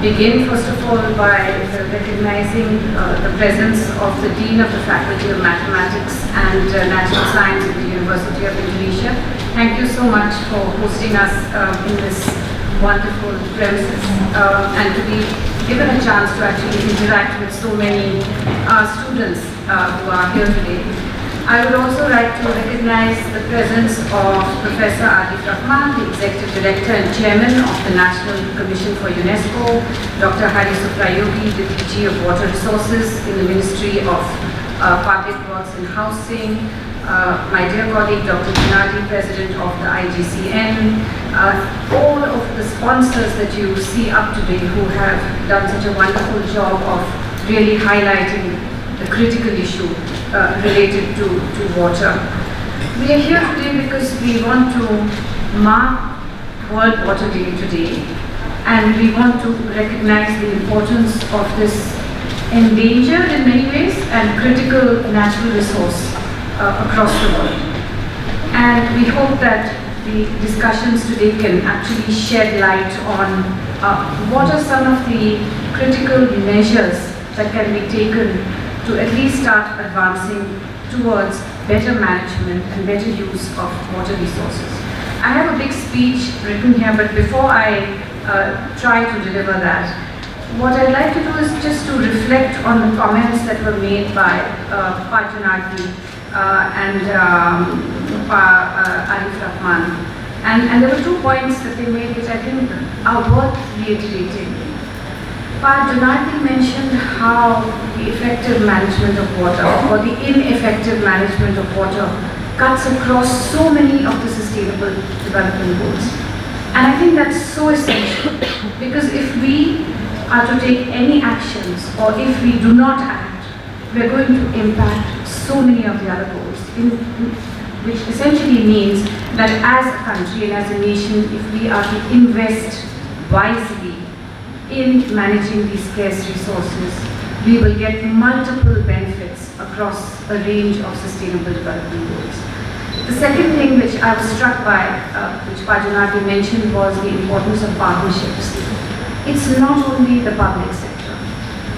begin first of all by recognizing the presence of the Dean of the Faculty of Mathematics and Natural Science at the University of Indonesia. Thank you so much for hosting us in this wonderful premises and to be given a chance to actually interact with so many students who are here today. I would also like to recognize the presence of Professor Arifin, the Executive Director and Chairman of the National Commission for UNESCO, Dr. Suprayogi, the DG of Water Resources in the Ministry of Public Works and Housing, my dear colleague Dr. Nirody, President of the IGCN, all of the sponsors that you see up today who have done such a wonderful job of really highlighting the critical issue related to water. We are here today because we want to mark World Water Day today, and we want to recognize the importance of this endangered in many ways and critical natural resource across the world. And we hope that the discussions today can actually shed light on what are some of the critical measures that can be taken to at least start advancing towards better management and better use of water resources. I have a big speech written here, but before I try to deliver that, what I'd like to do is just to reflect on the comments that were made by Pajunagi and Arifin. And there were 2 points that they made which I think are worth reiterating. Janardi mentioned how the effective management of water or the ineffective management of water cuts across so many of the sustainable development goals. And I think that's so essential because if we are to take any actions or if we do not act, we're going to impact so many of the other goals, which essentially means that as a country and as a nation, if we are to invest wisely in managing these scarce resources, we will get multiple benefits across a range of sustainable development goals. The second thing which I was struck by, which Pajunagi mentioned, was the importance of partnerships. It's not only the public sector.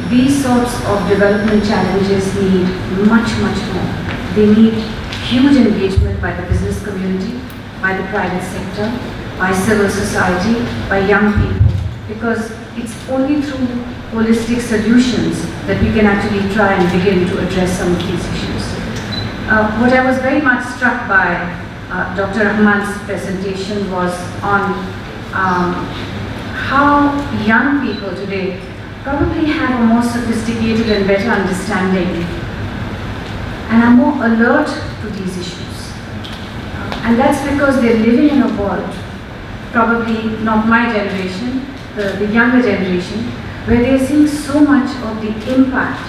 These sorts of development challenges need much, much more. They need huge engagement by the business community, by the private sector, by civil society, by young people, because it's only through holistic solutions that we can actually try and begin to address some of these issues. What I was very much struck by Dr. Rahman's presentation was on how young people today probably have a more sophisticated and better understanding and are more alert to these issues. And that's because they're living in a world, probably not my generation, the younger generation, where they're seeing so much of the impact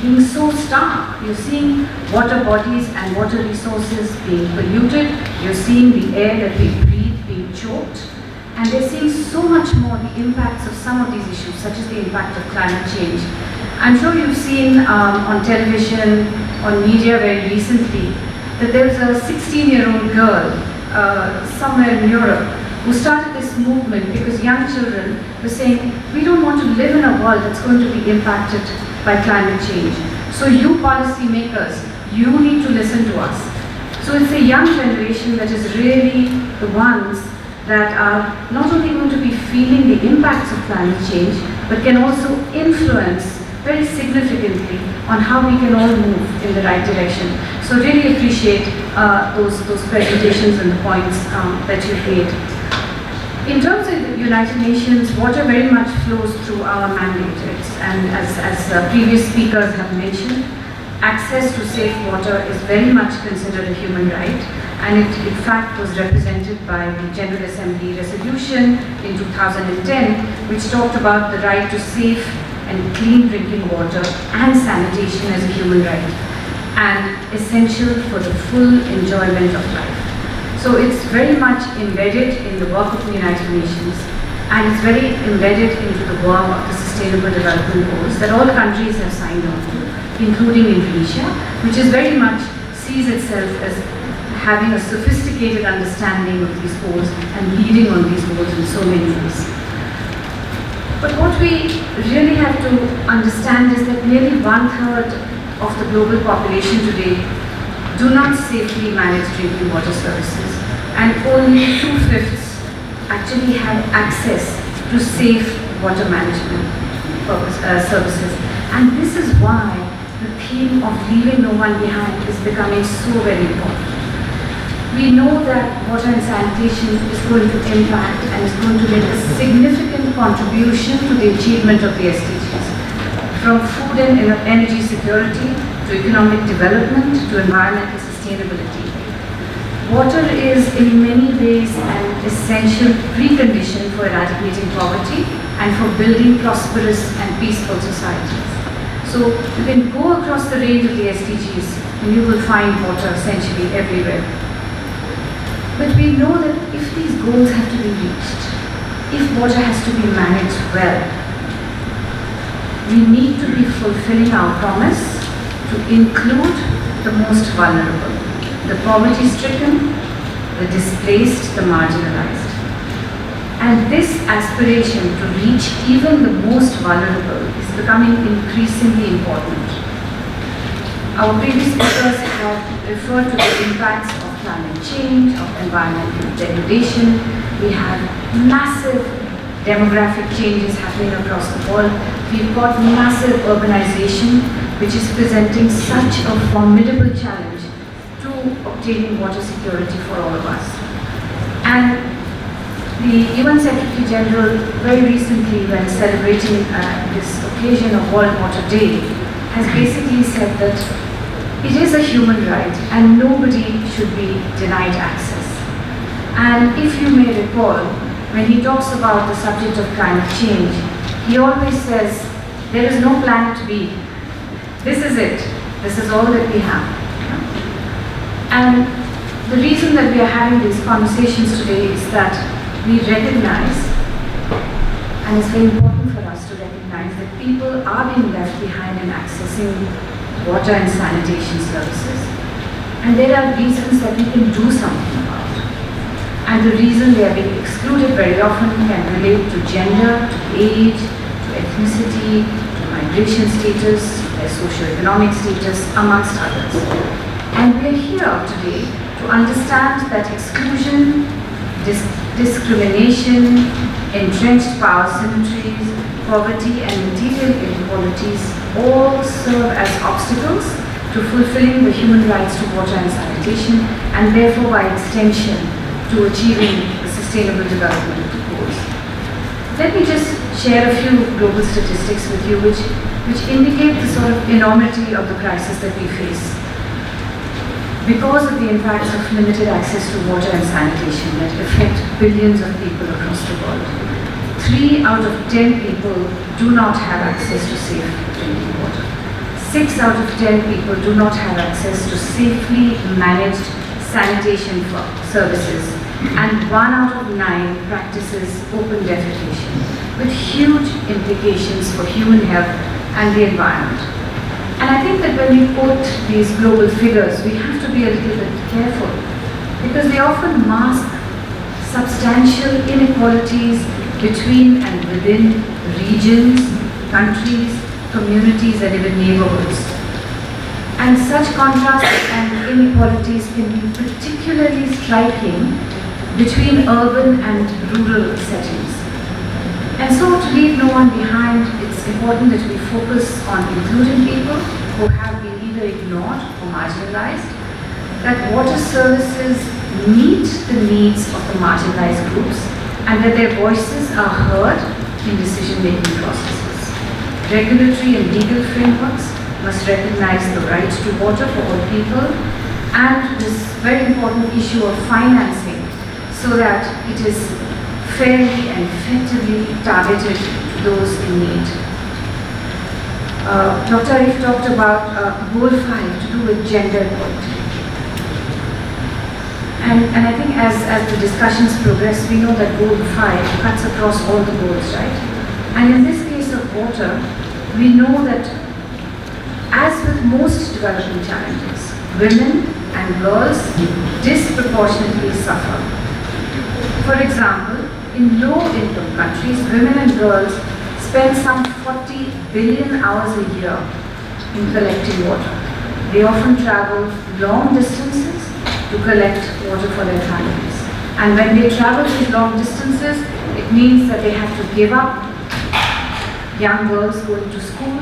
being so stark. You're seeing water bodies and water resources being polluted, you're seeing the air that we breathe being choked, and they're seeing so much more the impacts of some of these issues, such as the impact of climate change. I'm sure you've seen on television, on media very recently, that there's a 16-year-old girl somewhere in Europe who started this movement because young children were saying, we don't want to live in a world that's going to be impacted by climate change. So you policy makers, you need to listen to us. So it's a young generation that is really the ones that are not only going to be feeling the impacts of climate change, but can also influence very significantly on how we can all move in the right direction. So really appreciate those presentations and the points that you've made. In terms of the United Nations, water very much flows through our mandates, and as previous speakers have mentioned, access to safe water is very much considered a human right, and it in fact was represented by the General Assembly resolution in 2010, which talked about the right to safe and clean drinking water and sanitation as a human right, and essential for the full enjoyment of life. So it's very much embedded in the work of the United Nations, and it's very embedded into the work of the Sustainable Development Goals that all countries have signed on to, including Indonesia, which is very much sees itself as having a sophisticated understanding of these goals and leading on these goals in so many ways. But what we really have to understand is that nearly 1/3 of the global population today do not safely manage drinking water services, and only 2/5 actually have access to safe water management services. And this is why the theme of leaving no one behind is becoming so very important. We know that water and sanitation is going to impact and is going to make a significant contribution to the achievement of the SDGs. From food and energy security to economic development to environmental sustainability. Water is in many ways an essential precondition for eradicating poverty and for building prosperous and peaceful societies. So you can go across the range of the SDGs and you will find water essentially everywhere. But we know that if these goals have to be reached, if water has to be managed well, we need to be fulfilling our promise to include the most vulnerable, the poverty-stricken, the displaced, the marginalized. And this aspiration to reach even the most vulnerable is becoming increasingly important. Our previous speakers have referred to the impacts of climate change, of environmental degradation. We have massive demographic changes happening across the world. We've got massive urbanization, which is presenting such a formidable challenge to obtaining water security for all of us. And the UN Secretary General very recently, when celebrating this occasion of World Water Day, has basically said that it is a human right and nobody should be denied access. And if you may recall, when he talks about the subject of climate change, he always says, there is no planet B. This is it. This is all that we have. And the reason that we are having these conversations today is that we recognize, and it's very important for us to recognize, that people are being left behind in accessing water and sanitation services. And there are reasons that we can do something about. And the reason they are being excluded very often can relate to gender, to age, to ethnicity, to migration status, their socio-economic status, amongst others. And we are here today to understand that exclusion, discrimination, entrenched power symmetries, poverty and material inequalities all serve as obstacles to fulfilling the human rights to water and sanitation, and therefore by extension to achieving the sustainable development goals. Let me just share a few global statistics with you which indicate the sort of enormity of the crisis that we face because of the impacts of limited access to water and sanitation that affect billions of people across the world. 3 out of 10 people do not have access to safe drinking water. 6 out of 10 people do not have access to safely managed sanitation services, and 1 out of 9 practices open defecation, with huge implications for human health and the environment. And I think that when we quote these global figures, we have to be a little bit careful, because they often mask substantial inequalities between and within regions, countries, communities, and even neighborhoods. And such contrasts and inequalities can be particularly striking between urban and rural settings. And so, to leave no one behind, it's important that we focus on including people who have been either ignored or marginalized, that water services meet the needs of the marginalized groups, and that their voices are heard in decision-making processes. Regulatory and legal frameworks must recognize the right to water for all people, and this very important issue of financing, so that it is fairly and effectively targeted to those in need. Dr. Arif talked about Goal 5 to do with gender equality. And I think as the discussions progress, we know that Goal 5 cuts across all the goals, right? And in this case of water, we know that as with most development challenges, women and girls disproportionately suffer. For example, in low-income countries, women and girls spend some 40 billion hours a year in collecting water. They often travel long distances to collect water for their families. And when they travel these long distances, it means that they have to give up young girls going to school.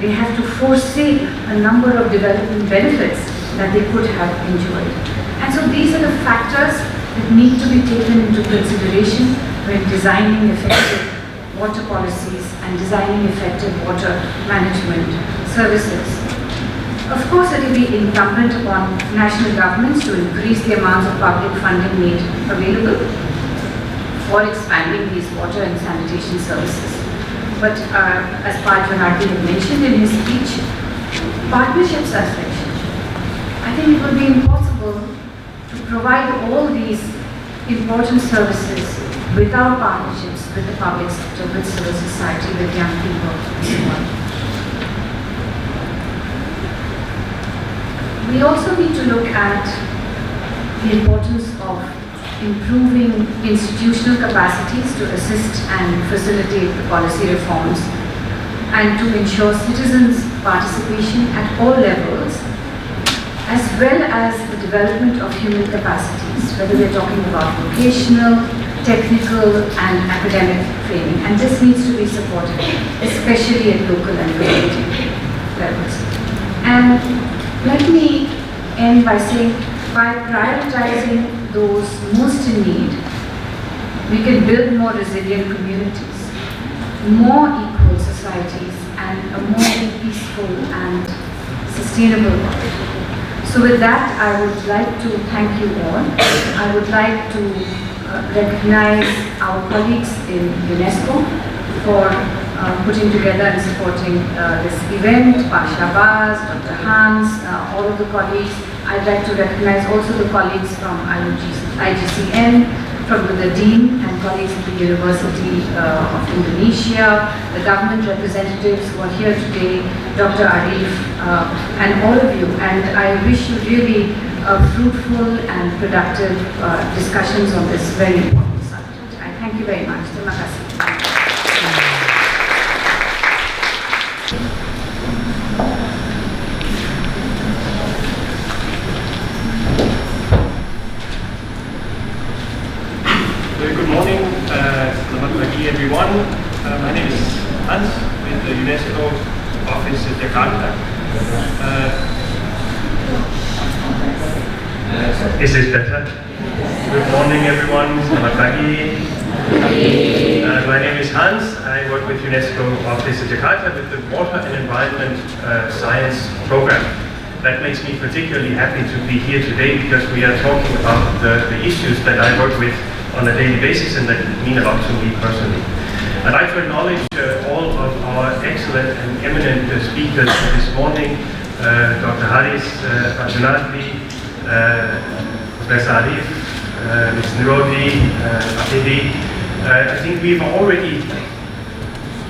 They have to forsake a number of development benefits that they could have enjoyed. And so these are the factors that need to be taken into consideration when designing effective water policies and designing effective water management services. Of course, it will be incumbent upon national governments to increase the amounts of public funding made available for expanding these water and sanitation services. But as Arifin had mentioned in his speech, partnerships are essential. I think it would be impossible to provide all these important services without partnerships with the public sector, with civil society, with young people, and so on. We also need to look at the importance of improving institutional capacities to assist and facilitate the policy reforms and to ensure citizens' participation at all levels, as well as the development of human capacities, whether we're talking about vocational, technical and academic training. And this needs to be supported, especially at local and community levels. And let me end by saying, by prioritizing those most in need, we can build more resilient communities, more equal societies, and a more peaceful and sustainable world. So with that, I would like to thank you all. I would like to recognize our colleagues in UNESCO for putting together and supporting this event, Basja, Dr. Hans, all of the colleagues. I'd like to recognize also the colleagues from IGCN, from the Dean and colleagues at the University of Indonesia, the government representatives who are here today, Dr. Arif, and all of you. And I wish you really fruitful and productive discussions on this very important subject. I thank you very much. Terima kasih. Good morning, selamat pagi everyone. My name is Hans with the UNESCO office in Jakarta. Is this better? Good morning everyone, selamat pagi. My name is Hans. I work with UNESCO office in Jakarta with the Water and Environment Science program. That makes me particularly happy to be here today because we are talking about the issues that I work with on a daily basis and that mean a lot to me personally. I'd like to acknowledge all of our excellent and eminent speakers this morning, Dr. Haris Arjunatli, Professor Arif, Ms. Nirody, Afidi. I think we've already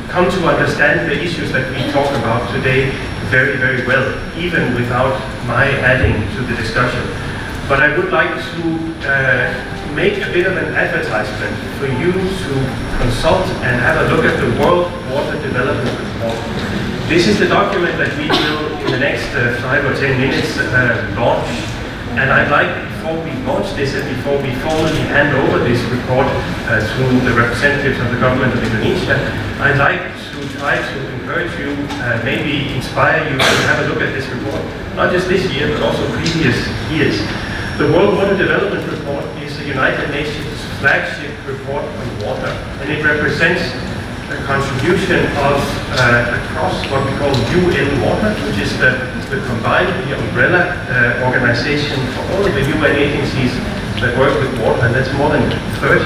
come to understand the issues that we talk about today very, very well, even without my adding to the discussion. But I would like to make a bit of an advertisement for you to consult and have a look at the World Water Development Report. This is the document that we will, in the next 5 or 10 minutes, launch. And I'd like, before we launch this and before we formally hand over this report to the representatives of the government of Indonesia, I'd like to try to encourage you, maybe inspire you to have a look at this report, not just this year, but also previous years. The World Water Development Report is the United Nations flagship report on water, and it represents a contribution of across what we call UN Water, which is the combined, the umbrella organization for all of the UN agencies that work with water, and that's more than 30.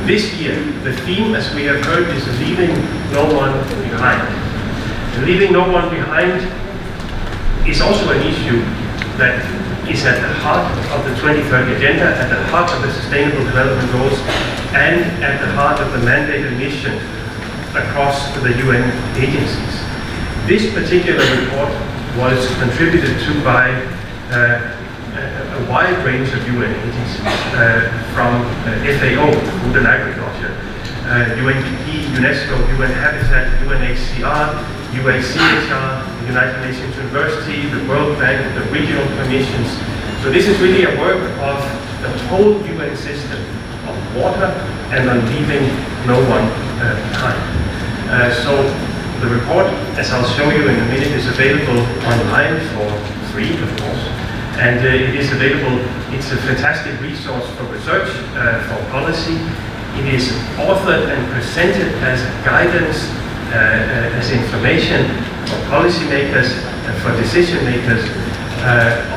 This year, the theme, as we have heard, is leaving no one behind. And leaving no one behind is also an issue that is at the heart of the 2030 Agenda, at the heart of the Sustainable Development Goals, and at the heart of the mandate and mission across the UN agencies. This particular report was contributed to by a wide range of UN agencies, from FAO, Food and Agriculture, UNDP, UNESCO, UN Habitat, UNHCR, UACHR, the United Nations University, the World Bank, the regional commissions. So this is really a work of the whole UN system of water and on leaving no one behind. So the report, as I'll show you in a minute, is available online for free, of course. And it is available, it's a fantastic resource for research, for policy. It is authored and presented as guidance, as information for policymakers and for decision makers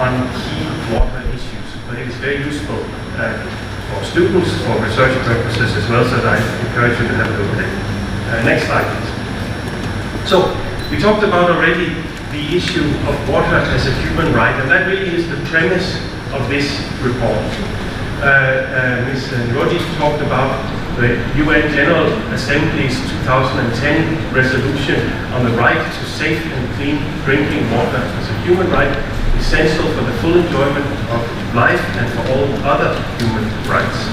on key water issues. But it is very useful for students, for research purposes as well, so that I encourage you to have a look at it. Next slide, please. So, we talked about already the issue of water as a human right, and that really is the premise of this report. Ms. Nirody talked about the UN General Assembly's 2010 resolution on the right to safe and clean drinking water as a human right, essential for the full enjoyment of life and for all other human rights.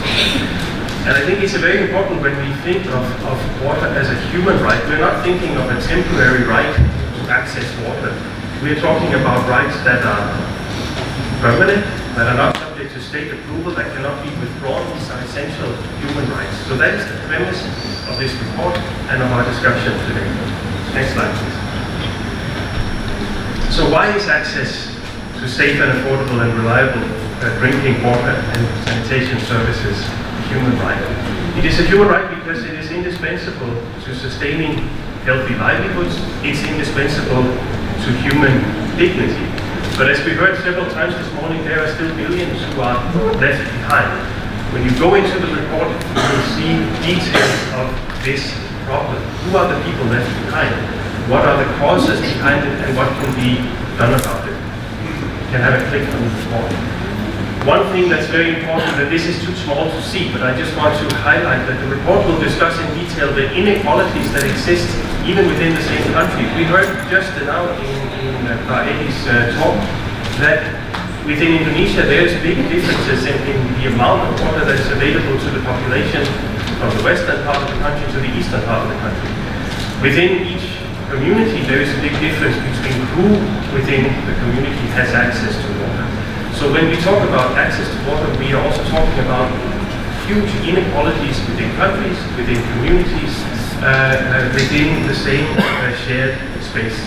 And I think it's very important when we think of water as a human right, we're not thinking of a temporary right to access water. We're talking about rights that are permanent, that are not subject to state approval, that cannot be withdrawn. These are essential human rights. So that is the premise of this report and of our discussion today. Next slide, please. So why is access to safe and affordable and reliable drinking water and sanitation services a human right? It is a human right because it is indispensable to sustaining healthy livelihoods. It's indispensable to human dignity. But as we heard several times this morning, there are still millions who are left behind. When you go into the report, you will see details of this problem. Who are the people left behind? What are the causes behind it, and what can be done about it? You can have a click on the report. One thing that's very important, that this is too small to see, but I just want to highlight that the report will discuss in detail the inequalities that exist even within the same country. We heard just now in Praedi's talk that within Indonesia there's big differences in the amount of water that is available to the population from the western part of the country to the eastern part of the country. Within each community there is a big difference between who within the community has access to water. So when we talk about access to water, we are also talking about huge inequalities within countries, within communities, within the same shared space.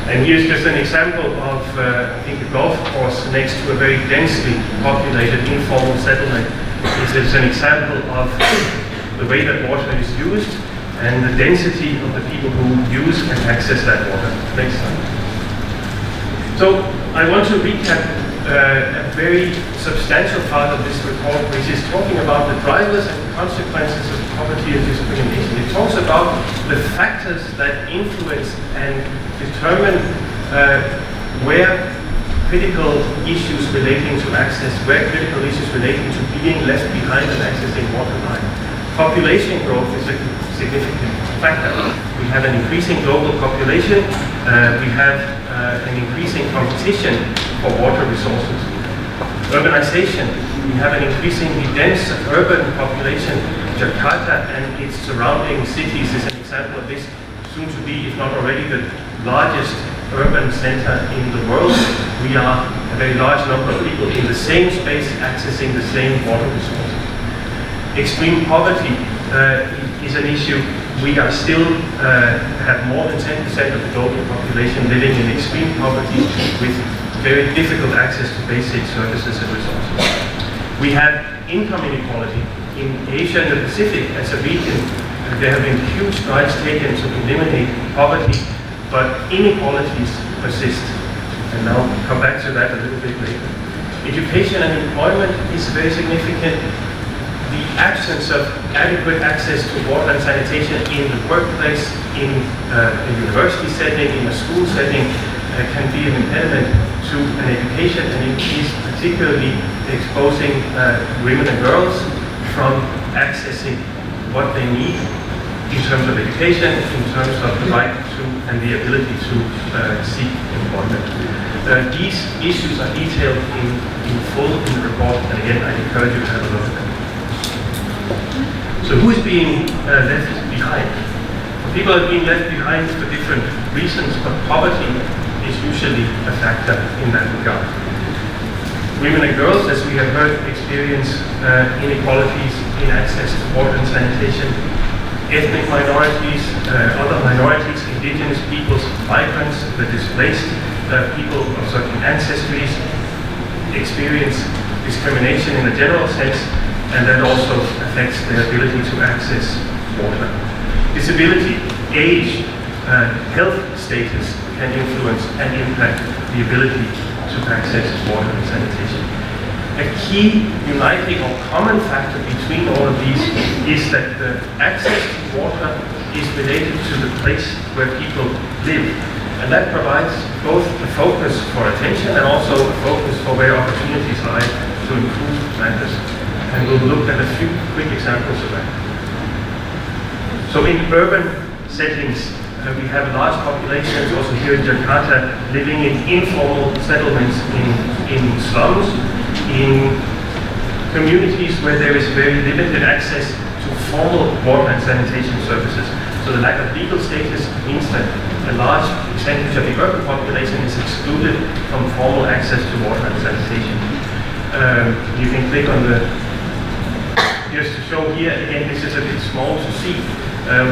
And here's just an example of, I think, a golf course next to a very densely populated informal settlement. This is an example of the way that water is used and the density of the people who use and access that water. Next slide. So I want to recap a very substantial part of this report, which is talking about the drivers and consequences of poverty and discrimination. It talks about the factors that influence and determine where critical issues relating to access, where critical issues relating to being left behind and accessing water lie. Population growth is a significant factor. We have an increasing global population. We have an increasing competition for water resources. Urbanization, we have an increasingly dense urban population. Jakarta and its surrounding cities is an example of this, soon to be, if not already, the largest urban center in the world. We are a very large number of people in the same space accessing the same water resources. Extreme poverty is an issue. We are still have more than 10% of the global population living in extreme poverty with very difficult access to basic services and resources. We have income inequality. In Asia and the Pacific as a region, there have been huge strides taken to eliminate poverty, but inequalities persist. And I'll come back to that a little bit later. Education and employment is very significant. The absence of adequate access to water and sanitation in the workplace, in a university setting, in a school setting, can be an impediment to an education, and it is particularly exposing women and girls from accessing what they need in terms of education, in terms of the right to and the ability to seek employment. These issues are detailed in full in the report, and again, I encourage you to have a look at them. So who is being left behind? People are being left behind for different reasons, but poverty is usually a factor in that regard. Women and girls, as we have heard, experience inequalities in access to water and sanitation. Ethnic minorities, other minorities, indigenous peoples, migrants, the displaced, people of certain ancestries experience discrimination in a general sense, and that also affects their ability to access water. Disability, age, health status can influence and impact the ability to access water and sanitation. A key uniting or common factor between all of these is that the access to water is related to the place where people live. And that provides both a focus for attention and also a focus for where opportunities lie to improve matters. And we'll look at a few quick examples of that. So in urban settings, we have large populations, also here in Jakarta, living in informal settlements in slums, in communities where there is very limited access to formal water and sanitation services. So the lack of legal status means that a large percentage of the urban population is excluded from formal access to water and sanitation. You can click on the, just to show here, again, this is a bit small to see.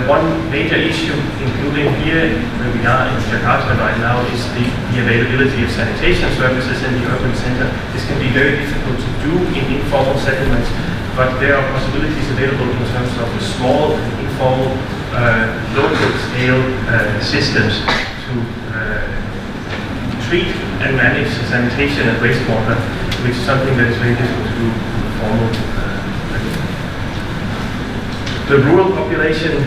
One major issue, including here where we are in Jakarta right now, is the availability of sanitation services in the urban center. This can be very difficult to do in informal settlements, but there are possibilities available in terms of the small, informal, local scale systems to treat and manage sanitation and wastewater, which is something that is very difficult to do in formal. The rural population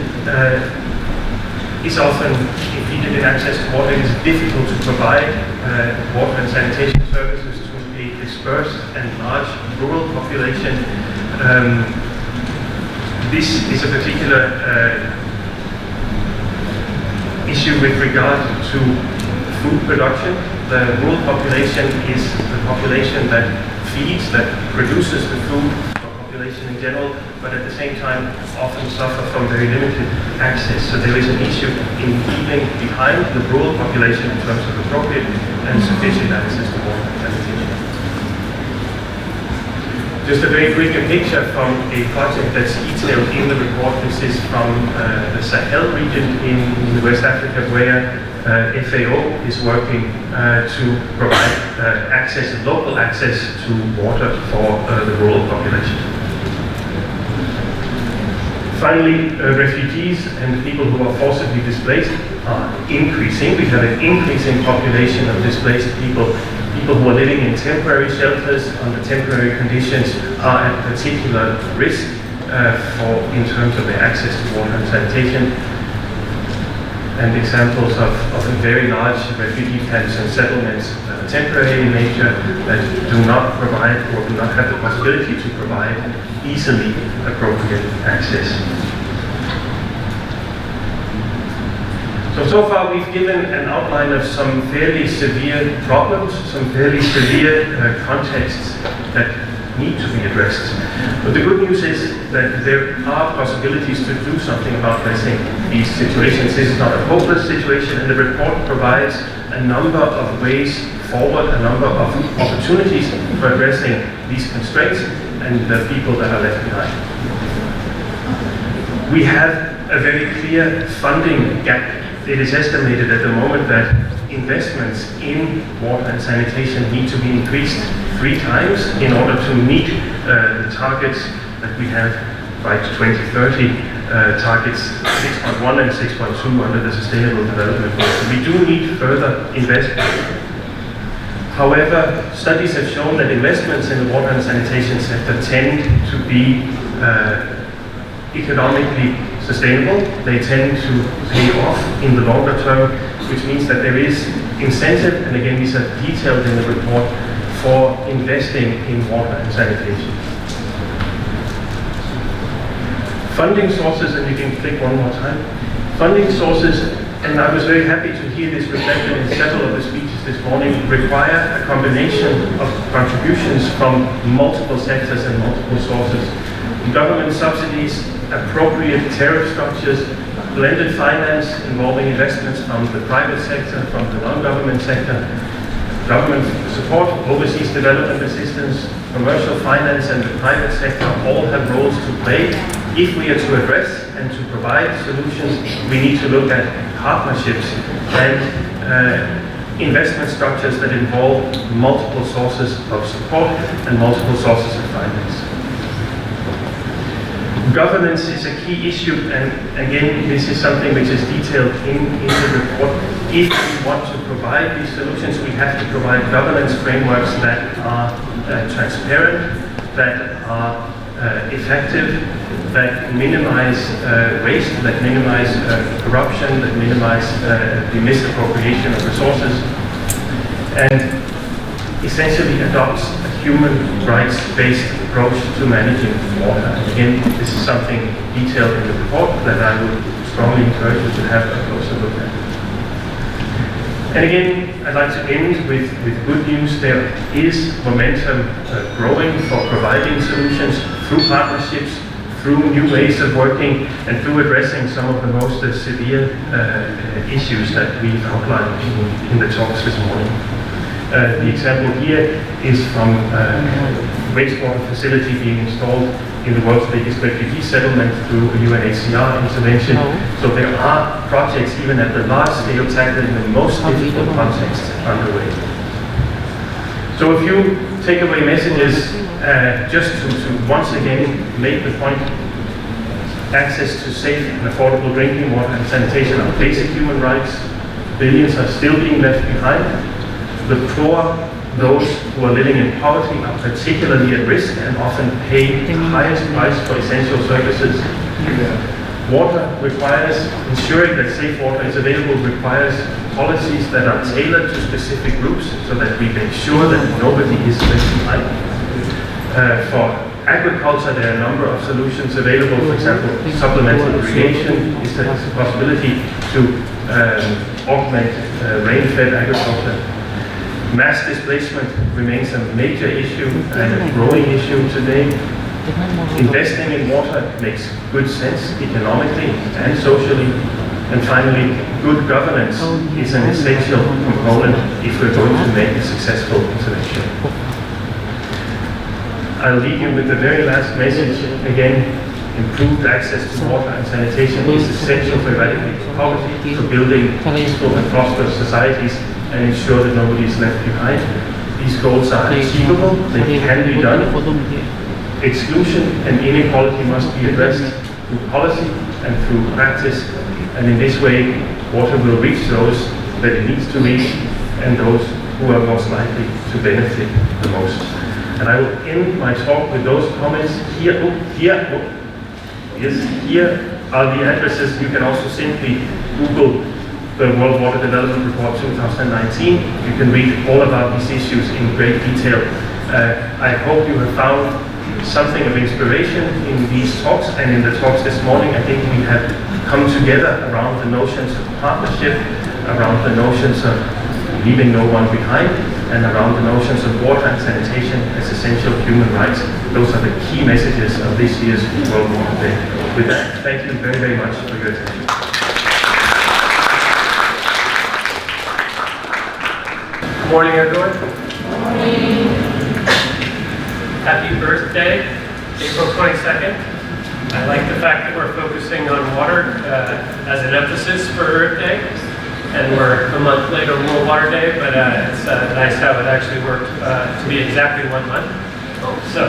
is often impeded in access to water. It is difficult to provide water and sanitation services to a dispersed and large rural population. This is a particular issue with regard to food production. The rural population is the population that feeds, that produces the food for population in general, but at the same time often suffer from very limited access. So there is an issue in leaving behind the rural population in terms of appropriate and sufficient access to water and sanitation. Just a very quick picture from a project that's detailed in the report. This is from the Sahel region in West Africa, where FAO is working to provide access, local access to water for the rural population. Finally, refugees and people who are forcibly displaced are increasing. We have an increasing population of displaced people. People who are living in temporary shelters under temporary conditions are at particular risk in terms of their access to water and sanitation. And examples of very large refugee camps and settlements that are temporary in nature, that do not provide or do not have the possibility to provide easily appropriate access. So far we've given an outline of some fairly severe problems, some fairly severe contexts that need to be addressed. But the good news is that there are possibilities to do something about addressing these situations. This is not a hopeless situation, and the report provides a number of ways forward, a number of opportunities for addressing these constraints and the people that are left behind. We have a very clear funding gap. It is estimated at the moment that investments in water and sanitation need to be increased 3 times in order to meet the targets that we have by 2030, targets 6.1 and 6.2 under the Sustainable Development Goals. We do need further investment. However, studies have shown that investments in the water and sanitation sector tend to be economically sustainable. They tend to pay off in the longer term, which means that there is incentive, and again these are detailed in the report, for investing in water and sanitation. Funding sources, and you can click one more time. Funding sources, and I was very happy to hear this reflected in several of the speeches this morning, require a combination of contributions from multiple sectors and multiple sources. Government subsidies appropriate tariff structures, blended finance involving investments from the private sector, from the non-government sector, government support, overseas development assistance, commercial finance and the private sector all have roles to play. If we are to address and to provide solutions, we need to look at partnerships and investment structures that involve multiple sources of support and multiple sources of finance. Governance is a key issue, and again, this is something which is detailed in the report. If we want to provide these solutions, we have to provide governance frameworks that are transparent, that are effective, that minimize waste, that minimize corruption, that minimize the misappropriation of resources, and essentially adopts a human rights-based approach to managing water. And again, this is something detailed in the report that I would strongly encourage you to have a closer look at. And again, I'd like to end with good news. There is momentum growing for providing solutions through partnerships, through new ways of working, and through addressing some of the most severe issues that we've outlined in the talks this morning. The example here is from a wastewater facility being installed in the world's biggest refugee settlement through a UNHCR intervention. So there are projects, even at the large scale, tackling the most difficult contexts underway. So a few takeaway messages, just to once again make the point: access to safe and affordable drinking water and sanitation are basic human rights. Billions are still being left behind. The poor, those who are living in poverty, are particularly at risk and often pay the highest price for essential services. Water requires, ensuring that safe water is available requires policies that are tailored to specific groups so that we make sure that nobody is left behind. For agriculture, there are a number of solutions available. For example, supplemental irrigation is a possibility to augment rain-fed agriculture. Mass displacement remains a major issue and a growing issue today. Investing in water makes good sense economically and socially. And finally, good governance is an essential component if we're going to make a successful intervention. I'll leave you with the very last message. Again, improved access to water and sanitation is essential for eradicating poverty, for building peaceful and prosperous societies, and ensure that nobody is left behind. These goals are achievable, they can be done. Exclusion and inequality must be addressed through policy and through practice, and in this way, water will reach those that it needs to reach and those who are most likely to benefit the most. And I will end my talk with those comments. Here are the addresses. You can also simply Google the World Water Development Report 2019. You can read all about these issues in great detail. I hope you have found something of inspiration in these talks and in the talks this morning. I think we have come together around the notions of partnership, around the notions of leaving no one behind, and around the notions of water and sanitation as essential human rights. Those are the key messages of this year's World Water Day. With that, thank you very, very much for your attention. Good morning, everyone. Good morning. Happy birthday, April 22nd. I like the fact that we're focusing on water as an emphasis for Earth Day. And we're a month later, World Water Day, but it's nice how it actually worked to be exactly 1 month. So,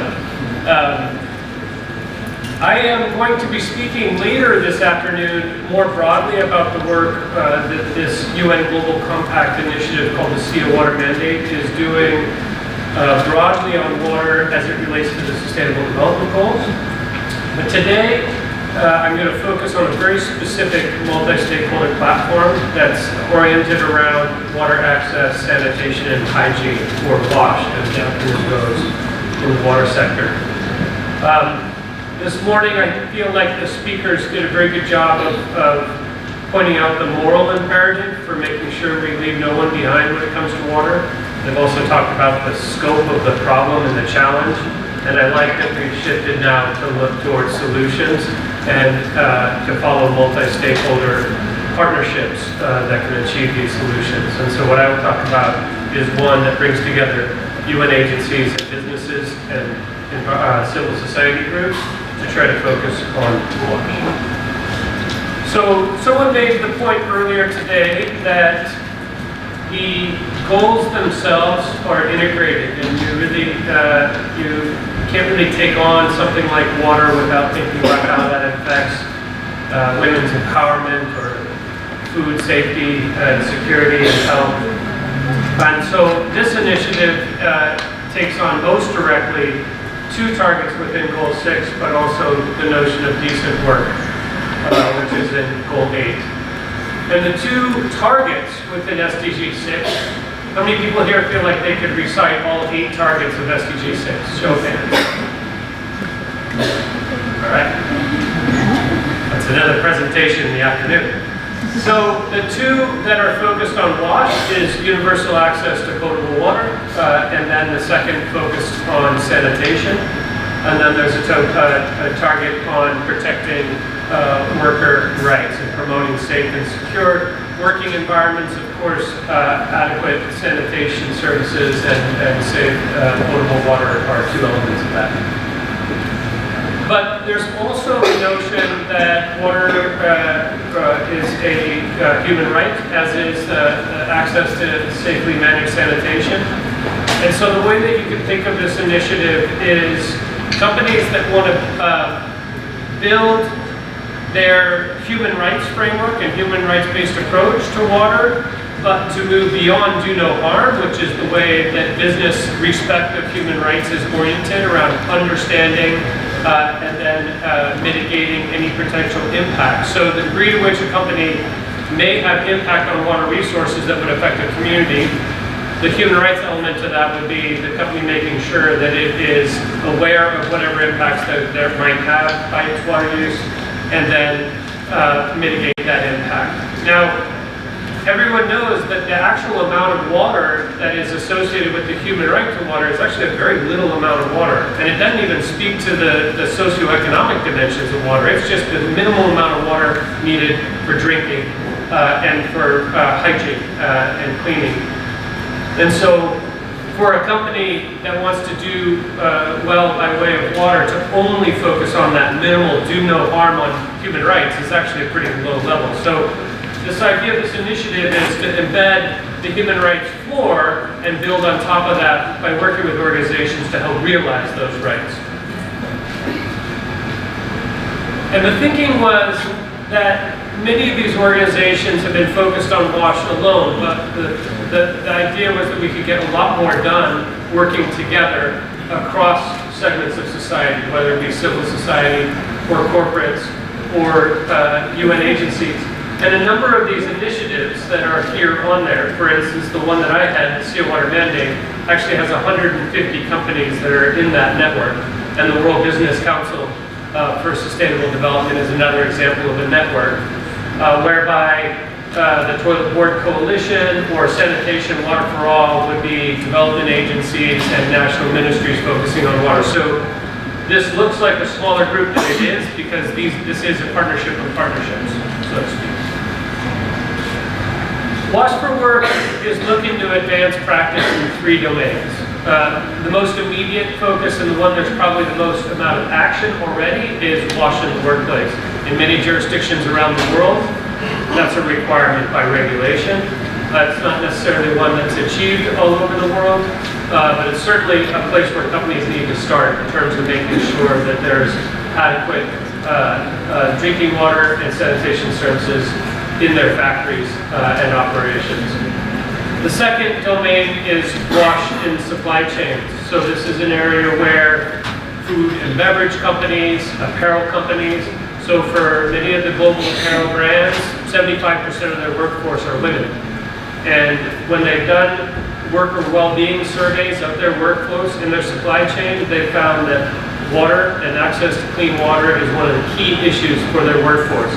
I am going to be speaking later this afternoon more broadly about the work that this UN Global Compact initiative called the Sea to Water Mandate is doing broadly on water as it relates to the Sustainable Development Goals. But today, I'm going to focus on a very specific multi-stakeholder platform that's oriented around water access, sanitation, and hygiene, or WASH, as the acronym goes in the water sector. This morning, I feel like the speakers did a very good job of pointing out the moral imperative for making sure we leave no one behind when it comes to water. They've also talked about the scope of the problem and the challenge. And I like that we've shifted now to look towards solutions. and to follow multi-stakeholder partnerships that can achieve these solutions. And so what I will talk about is one that brings together UN agencies and businesses and civil society groups to try to focus on WASH. So someone made the point earlier today that the goals themselves are integrated, and you can't really take on something like water without thinking about how that affects women's empowerment or food safety and security and health. And so this initiative takes on most directly 2 targets within Goal 6, but also the notion of decent work, which is in Goal 8. And the 2 targets within SDG 6, how many people here feel like they could recite all 8 targets of SDG 6? Show of hands. All right. That's another presentation in the afternoon. So the 2 that are focused on WASH is universal access to potable water, and then the second focused on sanitation. And then there's a target on protecting worker rights and promoting safe and secure working environments, of course, adequate sanitation services and safe potable water are 2 elements of that. But there's also a notion that water is a human right, as is access to safely managed sanitation. And so the way that you can think of this initiative is companies that want to build their human rights framework and human rights-based approach to water, but to move beyond do no harm, which is the way that business respect of human rights is oriented around understanding and then mitigating any potential impact. So the degree to which a company may have impact on water resources that would affect the community, the human rights element to that would be the company making sure that it is aware of whatever impacts that there might have by its water use, and then mitigate that impact. Now, everyone knows that the actual amount of water that is associated with the human right to water is actually a very little amount of water. And it doesn't even speak to the socioeconomic dimensions of water. It's just the minimal amount of water needed for drinking and for hygiene and cleaning. And so for a company that wants to do well by way of water to only focus on that minimal do no harm on human rights is actually a pretty low level. So this idea of this initiative is to embed the human rights floor and build on top of that by working with organizations to help realize those rights. And the thinking was that many of these organizations have been focused on WASH alone, but the idea was that we could get a lot more done working together across segments of society, whether it be civil society or corporates or UN agencies. And a number of these initiatives that are here on there, for instance, the one that I had, the Sea Water Mandate, actually has 150 companies that are in that network. And the World Business Council for Sustainable Development is another example of a network whereby the Toilet Board Coalition or Sanitation Water for All would be development agencies and national ministries focusing on water. So this looks like a smaller group than it is because this is a partnership of partnerships, so to speak. WASH for Work is looking to advance practice in 3 domains. The most immediate focus and the one there's probably the most amount of action already is WASH in the workplace. In many jurisdictions around the world, that's a requirement by regulation. It's not necessarily one that's achieved all over the world, but it's certainly a place where companies need to start in terms of making sure that there's adequate drinking water and sanitation services in their factories and operations. The second domain is WASH in supply chains. So this is an area where food and beverage companies, apparel companies, so for many of the global apparel brands, 75% of their workforce are women. And when they've done worker well-being surveys of their workforce in their supply chain, they found that water and access to clean water is one of the key issues for their workforce.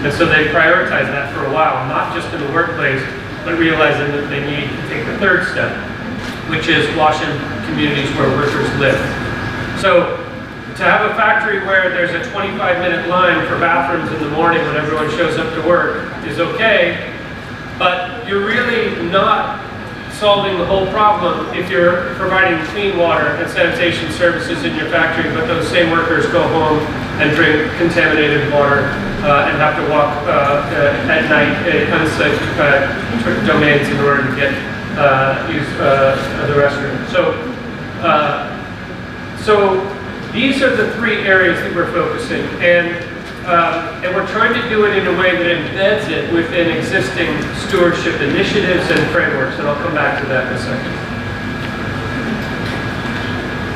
And so they prioritized that for a while, not just in the workplace, but realizing that they need to take the third step, which is WASH in communities where workers live. So To have a factory where there's a 25-minute line for bathrooms in the morning when everyone shows up to work is okay, but you're really not solving the whole problem if you're providing clean water and sanitation services in your factory, but those same workers go home and drink contaminated water and have to walk at night in unsafe domains in order to get use the restroom. So these are the three areas that we're focusing, and we're trying to do it in a way that embeds it within existing stewardship initiatives and frameworks, and I'll come back to that in a second.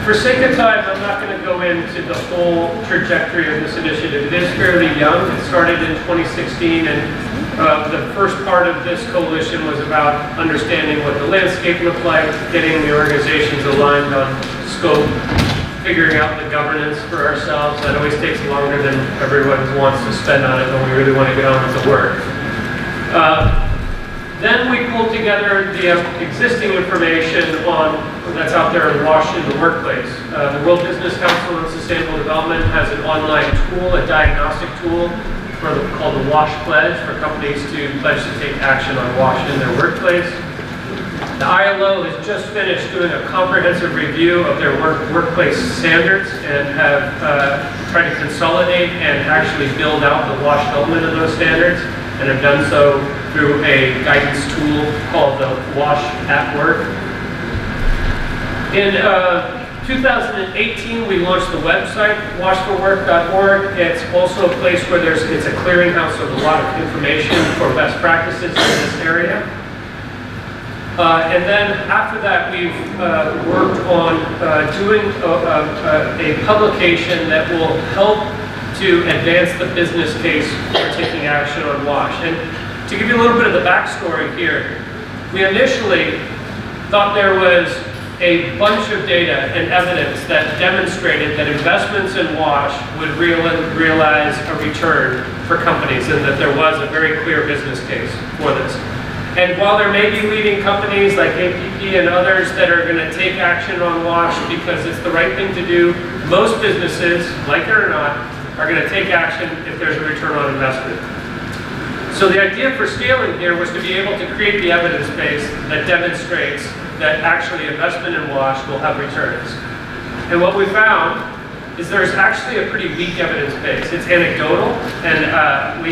For sake of time, I'm not going to go into the whole trajectory of this initiative. It is fairly young. It started in 2016, and the first part of this coalition was about understanding what the landscape looked like, getting the organizations aligned on scope, figuring out the governance for ourselves. That always takes longer than everyone wants to spend on it when we really want to get on with the work. Then we pulled together the existing information that's out there in WASH in the workplace. The World Business Council on Sustainable Development has an online tool, a diagnostic tool called the WASH Pledge for companies to pledge to take action on WASH in their workplace. The ILO has just finished doing a comprehensive review of their workplace standards and have tried to consolidate and actually build out the WASH element of those standards, and have done so through a guidance tool called the WASH at Work. In 2018, we launched the website, washforwork.org. It's also a place where it's a clearinghouse of a lot of information for best practices in this area. And then after that, we've worked on doing a publication that will help to advance the business case for taking action on WASH. And to give you a little bit of the backstory here, we initially thought there was a bunch of data and evidence that demonstrated that investments in WASH would realize a return for companies, and that there was a very clear business case for this. And while there may be leading companies like APP and others that are going to take action on WASH because it's the right thing to do, most businesses, like it or not, are going to take action if there's a return on investment. So the idea for scaling here was to be able to create the evidence base that demonstrates that actually investment in WASH will have returns. And what we found is there's actually a pretty weak evidence base. It's anecdotal, and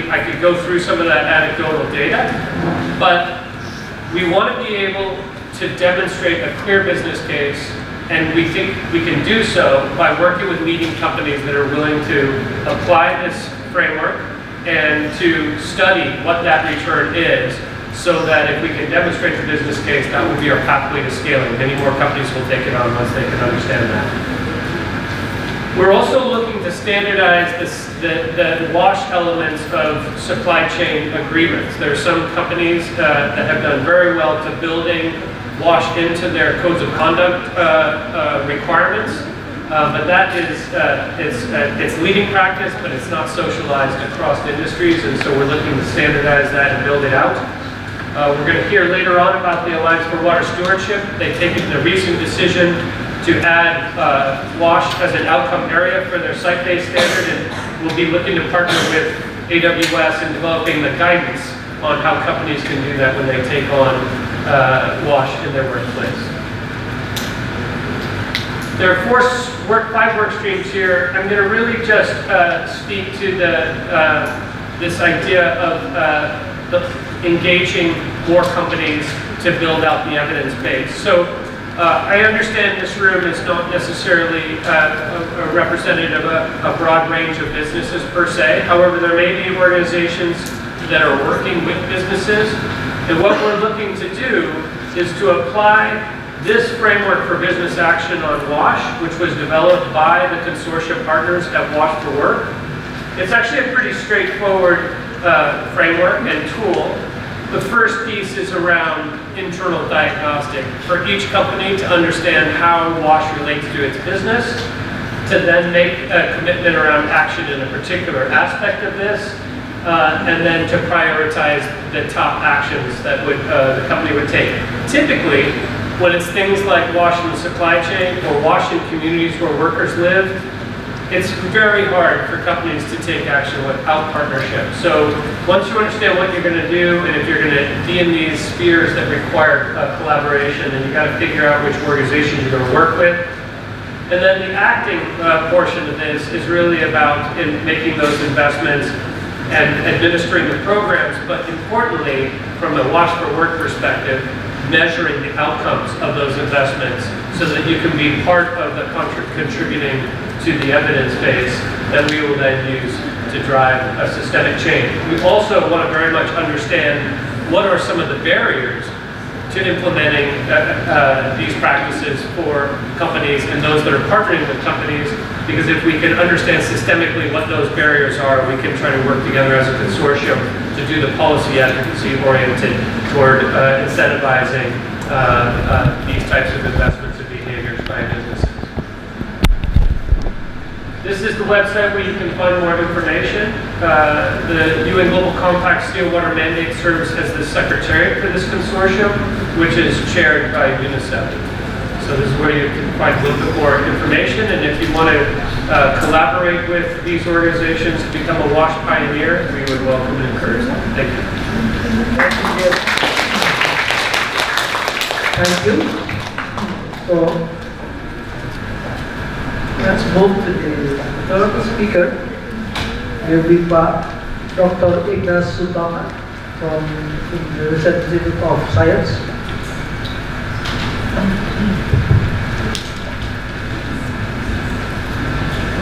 I could go through some of that anecdotal data, but we want to be able to demonstrate a clear business case, and we think we can do so by working with leading companies that are willing to apply this framework and to study what that return is, so that if we can demonstrate the business case, that will be our pathway to scaling. Many more companies will take it on once they can understand that. We're also looking to standardize the WASH elements of supply chain agreements. There are some companies that have done very well to building WASH into their codes of conduct requirements, but that is it's leading practice, but it's not socialized across industries, and so we're looking to standardize that and build it out. We're going to hear later on about the Alliance for Water Stewardship. They've taken the recent decision to add WASH as an outcome area for their site-based standard, and we'll be looking to partner with AWS in developing the guidance on how companies can do that when they take on WASH in their workplace. There are 5 work streams here. I'm going to really just speak to this idea of engaging more companies to build out the evidence base. So I understand this room is not necessarily a representative of a broad range of businesses per se. However, there may be organizations that are working with businesses. And what we're looking to do is to apply this framework for business action on WASH, which was developed by the consortium partners at WASH for Work. It's actually a pretty straightforward framework and tool. The first piece is around internal diagnostic for each company to understand how WASH relates to its business, to then make a commitment around action in a particular aspect of this, and then to prioritize the top actions that the company would take. Typically, when it's things like WASH in the supply chain or WASH in communities where workers live, it's very hard for companies to take action without partnership. So once you understand what you're going to do, and if you're going to be in these spheres that require collaboration, then you got to figure out which organizations you're going to work with. And then the acting portion of this is really about making those investments and administering the programs, but importantly, from a watch for work perspective, measuring the outcomes of those investments so that you can be part of the contributing to the evidence base that we will then use to drive a systemic change. We also want to very much understand what are some of the barriers to implementing these practices for companies and those that are partnering with companies, because if we can understand systemically what those barriers are, we can try to work together as a consortium to do the policy advocacy oriented toward incentivizing these types of investments and behaviors by businesses. This is the website where you can find more information. The UN Global Compact Steel Water Mandate serves as the secretariat for this consortium, which is chaired by UNICEF. So this is where you can find a little bit more information, and if you want to collaborate with these organizations to become a WASH pioneer, we would welcome and encourage them. Thank you. Thank you. So let's move to the third speaker. Will be Dr. Mitra Suryono from the Research Institute of Science.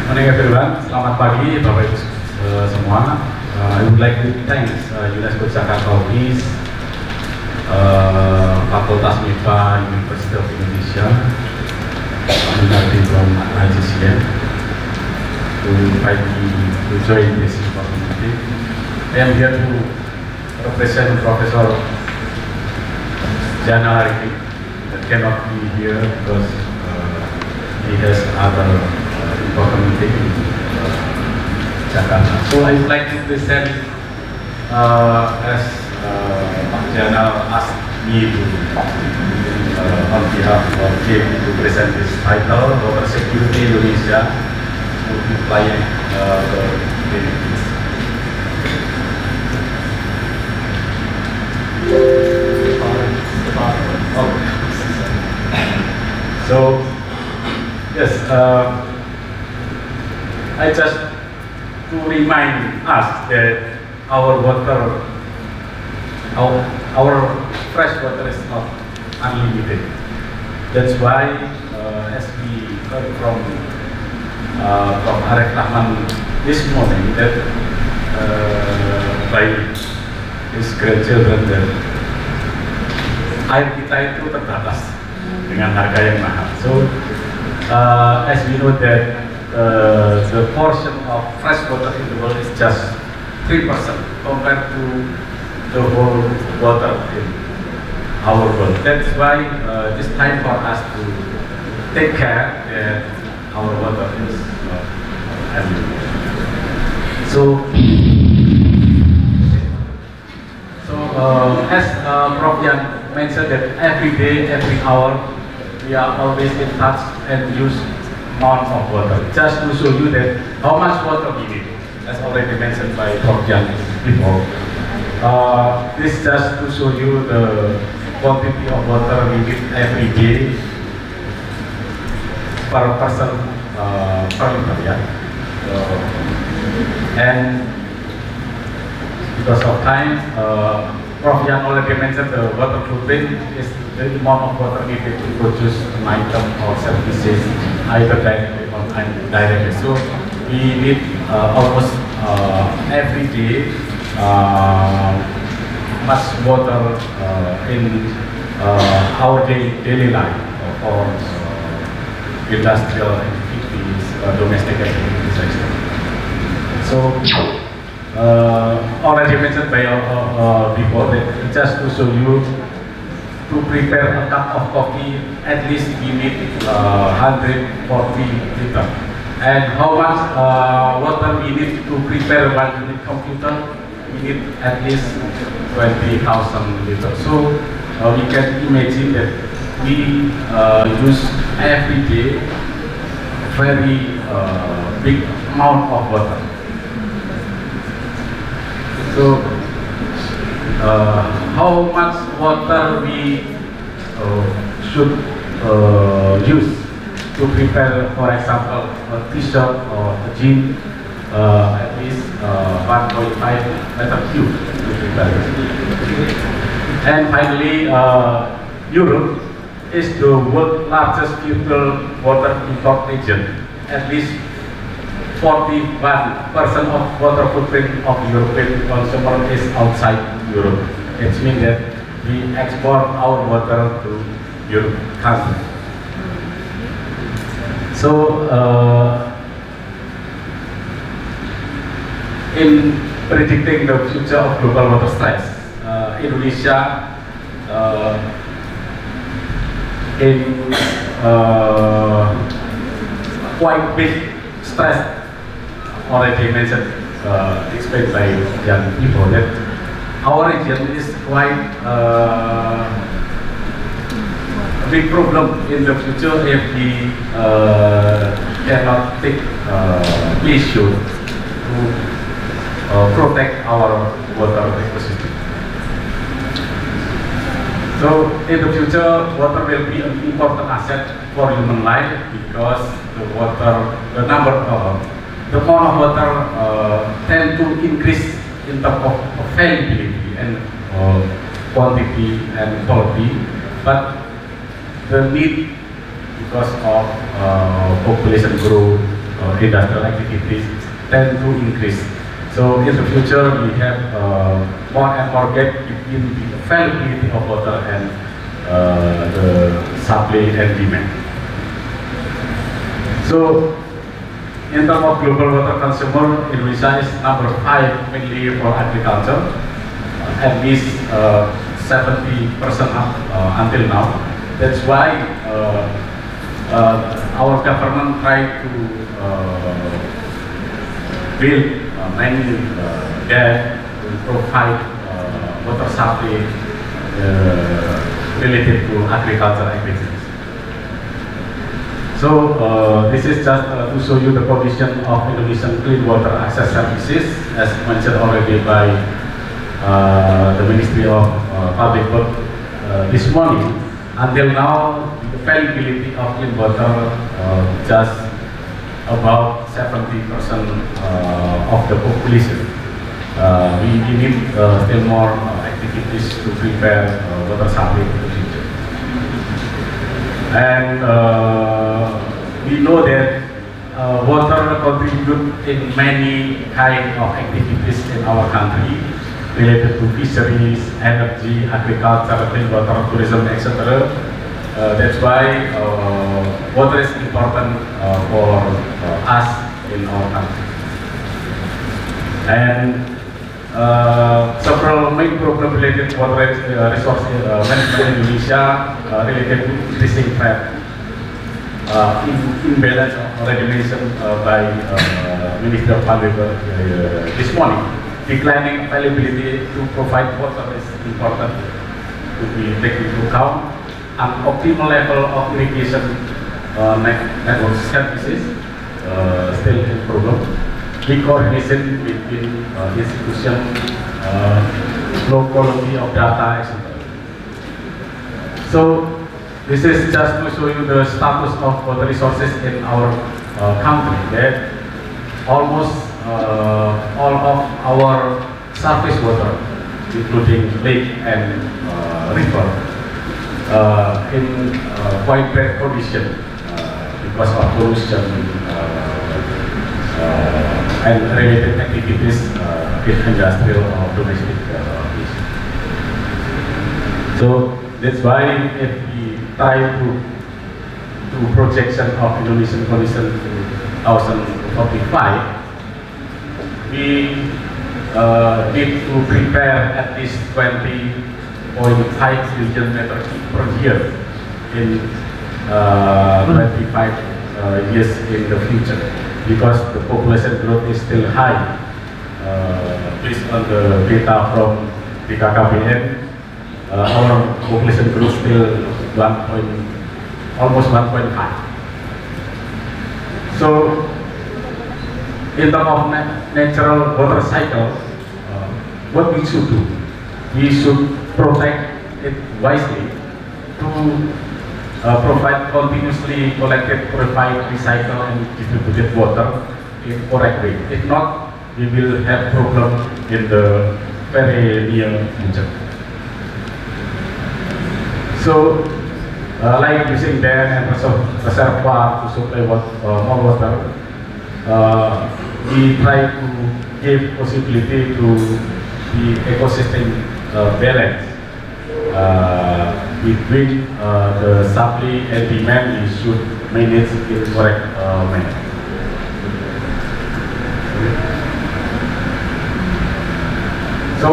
Morning everyone, selamat pagi Bapak Ibu semua. I would like to thank UNESCO Jakarta Office, Fakultas MIPA University of Indonesia, from IGCN to invite me to join this opportunity. I am here to represent Professor Zainal Arifin that cannot be here because he has other important meeting in Jakarta. So I would like to present as Zainal asked me to on behalf of him to present this title, Water Security Indonesia, multiplying the benefits. So, yes, I just to remind us that our water, our fresh water is not unlimited. That's why, as we heard from Arifin this morning, that by his grandchildren, that air kita itu terbatas dengan harga yang mahal. So, as we know that the portion of fresh water in the world is just 3% compared to the whole water in our world. That's why it's time for us to take care that our water is everywhere. So as Prof mentioned that every day, every hour, we are always in touch and use amount of water. Just to show you that how much water we need, as already mentioned by Prof before. This just to show you the quantity of water we need every day per person per liter, yeah. And because of time, Prof already mentioned the water footprint is the amount of water needed to produce an item or services, either directly or indirectly. So we need almost every day much water in our daily life for industrial activities, domestic activities, etc. So already mentioned by before that just to show you, to prepare a cup of coffee, at least we need 140 liters. And how much water we need to prepare one unit computer? We need at least 20,000 liters. So we can imagine that we use every day very big amount of water. So, how much water we should use to prepare, for example, a t-shirt or a jean, at least 1.5 meter cube to prepare. And finally, Europe is the world's largest pure water import region. At least 41% of water footprint of European consumer is outside Europe. It means that we export our water to Europe countries. So, in predicting the future of global water stress, Indonesia in quite big stress already mentioned, explained by young people, that our region is quite a big problem in the future if we cannot take issue to protect our water ecosystem. So in the future, water will be an important asset for human life because the amount of water tend to increase in terms of availability and quantity and quality, but the need, because of population growth, industrial activities, tend to increase. So in the future, we have more and more gap between the availability of water and the supply and demand. So in terms of global water consumer, Indonesia is number 5 mainly for agriculture, at least 70% up until now. That's why our government tried to build many dams to provide water supply related to agricultural activities. So this is just to show you the condition of Indonesian clean water access services, as mentioned already by the Ministry of Public Works this morning. Until now, the availability of clean water just about 70% of the population. We need still more activities to prepare water supply in the future. And we know that water contribute in many kind of activities in our country related to fisheries, energy, agriculture, clean water, tourism, etc. That's why water is important for us in our country. And several main problems related to water resource management in Indonesia related to increasing threat, imbalance already mentioned by Minister of Public Works this morning. Declining availability to provide water is important to be taken into account. An optimal level of irrigation network services still a problem. Big coordination between institutions, low quality of data, etc. So this is just to show you the status of water resources in our country. That almost all of our surface water, including lake and river, in quite bad condition because of pollution and related activities in industrial or domestic issues. So that's why if we try to do projection of Indonesian condition to 2045, we need to prepare at least 20.5 billion meters per year in 25 years in the future, because the population growth is still high. Based on the data from BKKBN, our population growth still almost 1.5. So in terms of natural water cycle, what we should do, we should protect it wisely to provide continuously collected, purified, recycled, and distributed water in correct way. If not, we will have problem in the very near future. So, like using dam and reservoir to supply more water, we try to give possibility to the ecosystem balance between the supply and demand. We should manage in correct manner. So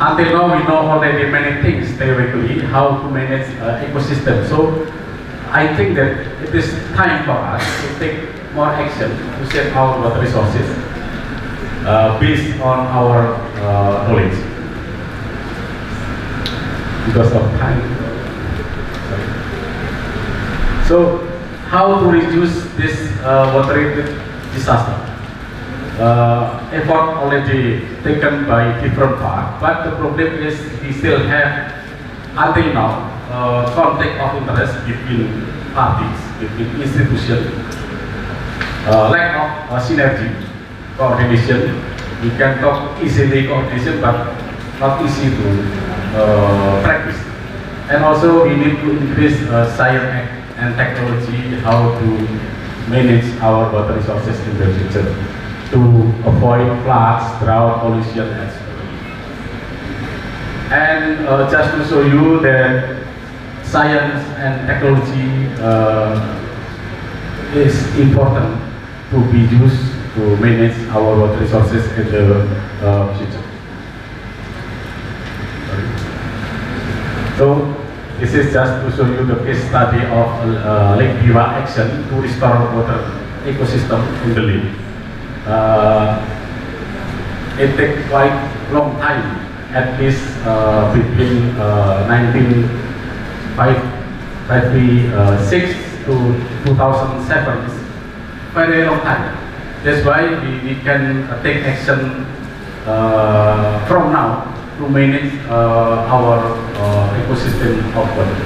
until now we know already many things theoretically how to manage ecosystem. So I think that it is time for us to take more action to save our water resources based on our knowledge. Because of time. So how to reduce this water disaster? Effort already taken by different parts, but the problem is we still have until now conflict of interest between parties, between institutions, lack of synergy, coordination. We can talk easily coordination, but not easy to practice. And also we need to increase science and technology how to manage our water resources in the future to avoid floods, drought, pollution, etc. And just to show you that science and technology is important to be used to manage our water resources in the future. So this is just to show you the case study of Lake Biwa action to restore water ecosystem in the lake. It takes quite long time, at least between 1956 to 2007. It's very long time. That's why we can take action from now to manage our ecosystem of water.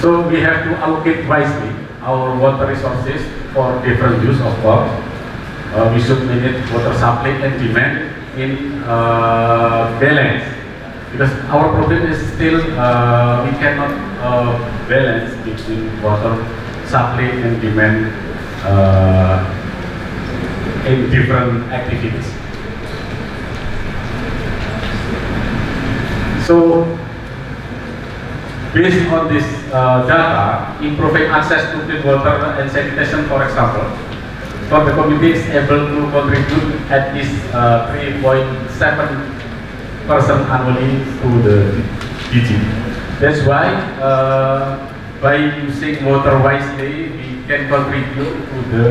So we have to allocate wisely our water resources for different use, of course. We should manage water supply and demand in balance, because our problem is still we cannot balance between water supply and demand in different activities. So based on this data, improving access to clean water and sanitation, for example, for the community is able to contribute at least 3.7% annually to the GDP. That's why by using water wisely, we can contribute to the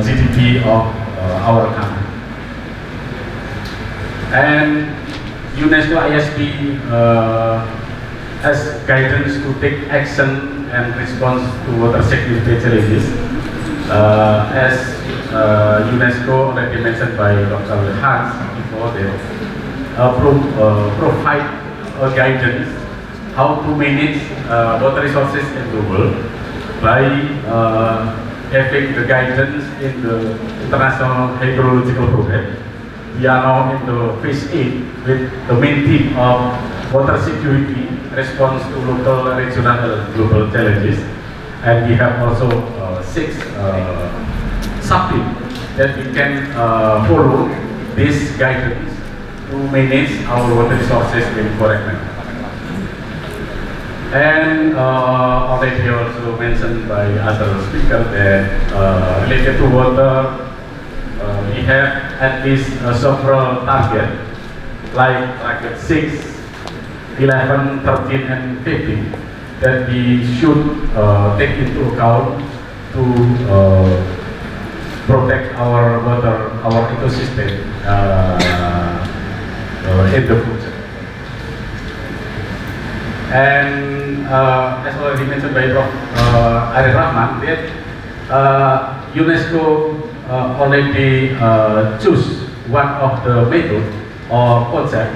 GDP of our country. And UNESCO ISP has guidance to take action and response to water security challenges. As UNESCO already mentioned by Dr. Hans before, they provide guidance how to manage water resources in the world by having the guidance in the International Hydrological Program. We are now in the phase 8 with the main theme of water security, response to local, regional, and global challenges. And we have also 6 sub-themes that we can follow this guidance to manage our water resources in correct manner. And already also mentioned by other speakers that related to water, we have at least several targets like target 6, 11, 13, and 15 that we should take into account to protect our water, our ecosystem in the future. And as already mentioned by Prof. Arifin, that UNESCO already choose one of the method or concept,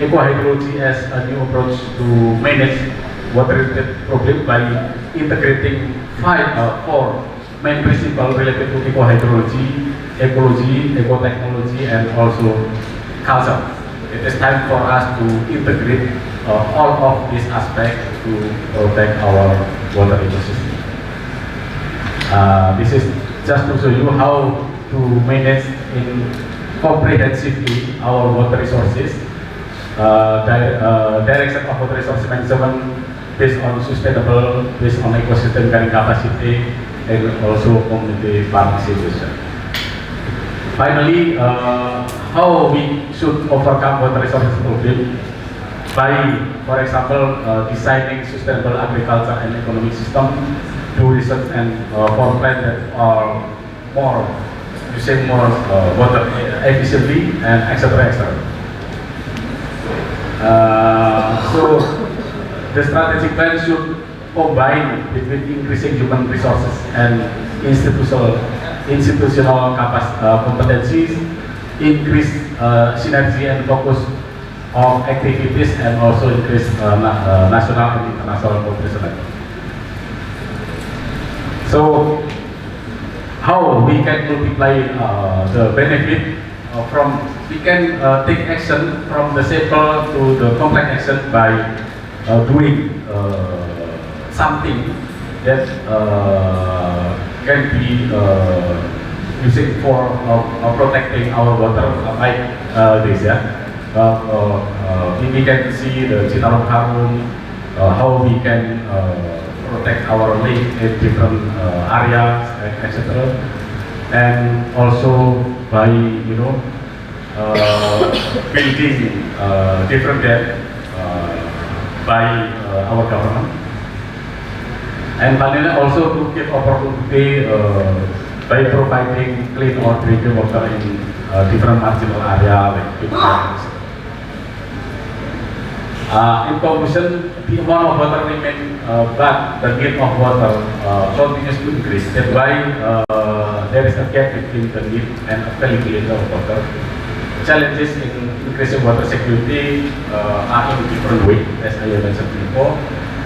eco-hydrology, as a new approach to manage water-related problem by integrating four main principles related to eco-hydrology, ecology, eco-technology, and also culture. It is time for us to integrate all of these aspects to protect our water ecosystem. This is just to show you how to manage in comprehensively our water resources. Direction of water resource management based on sustainable, based on ecosystem carrying capacity, and also community participation. Finally, how we should overcome water resources problem by, for example, designing sustainable agriculture and economic system, do research and for plants that are more using more water efficiently, and etc. etc. So the strategic plan should combine between increasing human resources and institutional competencies, increase synergy and focus of activities, and also increase national and international cooperation. So how we can multiply the benefit from, we can take action from the simple to the complex action by doing something that can be using for protecting our water, like this, yeah. We can see the Citarum Harum, how we can protect our lake in different areas, etc. And also by building different debt by our government. And finally, also to give opportunity by providing clean or drinking water in different marginal area like Depok. In conclusion, the amount of water remains, but the need of water continues to increase. That's why there is a gap between the need and availability of water. Challenges in increasing water security are in different ways, as I mentioned before.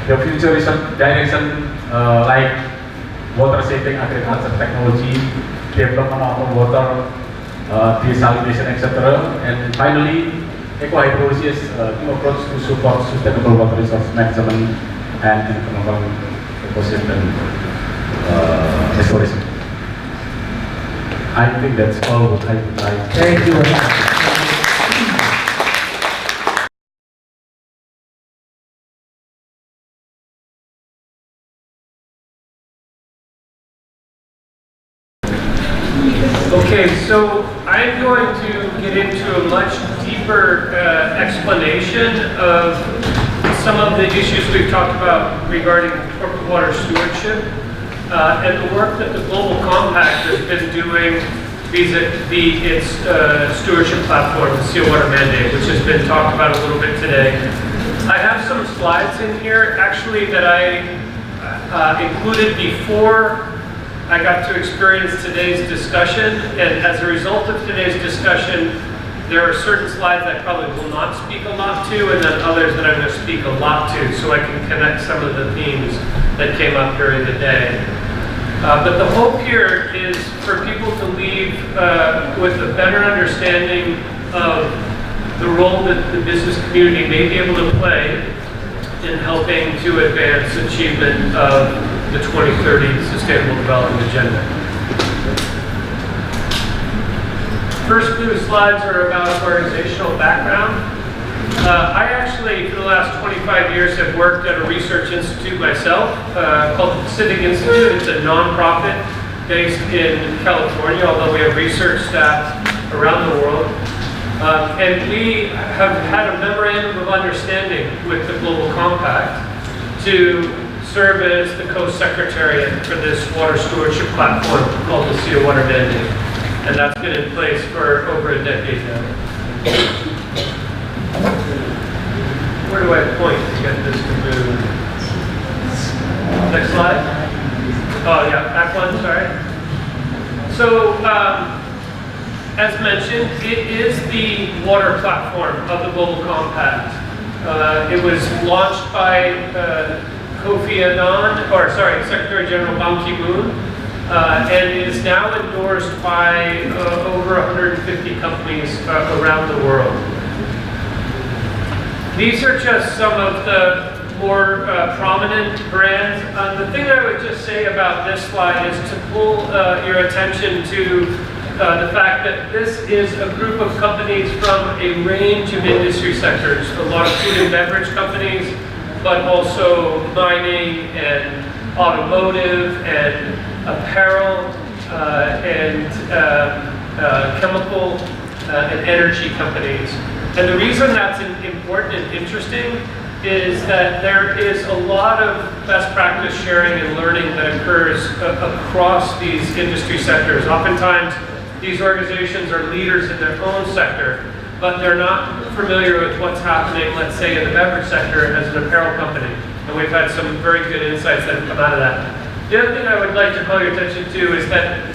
The future research direction like water saving agriculture technology, development of water, desalination, etc. And finally, eco-hydrology is new approach to support sustainable water resource management and economic ecosystem restoration. I think that's all what I would like. Thank you. Okay, so I'm going to get into a much deeper explanation of some of the issues we've talked about regarding corporate water stewardship and the work that the Global Compact has been doing vis-a-vis its stewardship platform, the Sea Water Mandate, which has been talked about a little bit today. I have some slides in here actually that I included before I got to experience today's discussion, and as a result of today's discussion, there are certain slides I probably will not speak a lot to, and then others that I'm going to speak a lot to, so I can connect some of the themes that came up during the day. But the hope here is for people to leave with a better understanding of the role that the business community may be able to play in helping to advance achievement of the 2030 Sustainable Development Agenda. First few slides are about organizational background. I actually, for the last 25 years, have worked at a research institute myself called the Pacific Institute. It's a nonprofit based in California, although we have research staff around the world. And we have had a memorandum of understanding with the Global Compact to serve as the co-secretariat for this water stewardship platform called the Sea Water Mandate. And that's been in place for over a decade now. Where do I point to get this to move? as mentioned, it is the water platform of the Global Compact. It was launched by Secretary General Ban Ki-moon, and is now endorsed by over 150 companies around the world. These are just some of the more prominent brands. The thing I would just say about this slide is to pull your attention to the fact that this is a group of companies from a range of industry sectors. A lot of food and beverage companies, but also mining and automotive and apparel and chemical and energy companies. And the reason that's important and interesting is that there is a lot of best practice sharing and learning that occurs across these industry sectors. Oftentimes, these organizations are leaders in their own sector, but they're not familiar with what's happening, let's say, in the beverage sector as an apparel company. And we've had some very good insights that have come out of that. The other thing I would like to call your attention to is that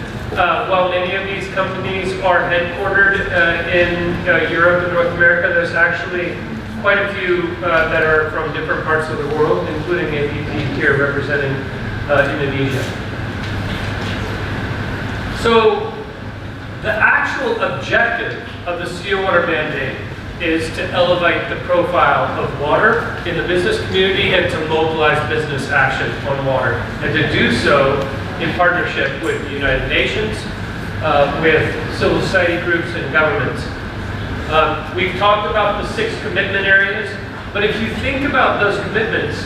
while many of these companies are headquartered in Europe and North America, there's actually quite a few that are from different parts of the world, including APP here representing Indonesia. So the actual objective of the Sea Water Mandate is to elevate the profile of water in the business community and to mobilize business action on water, and to do so in partnership with the United Nations, with civil society groups and governments. We've talked about the 6 commitment areas, but if you think about those commitments,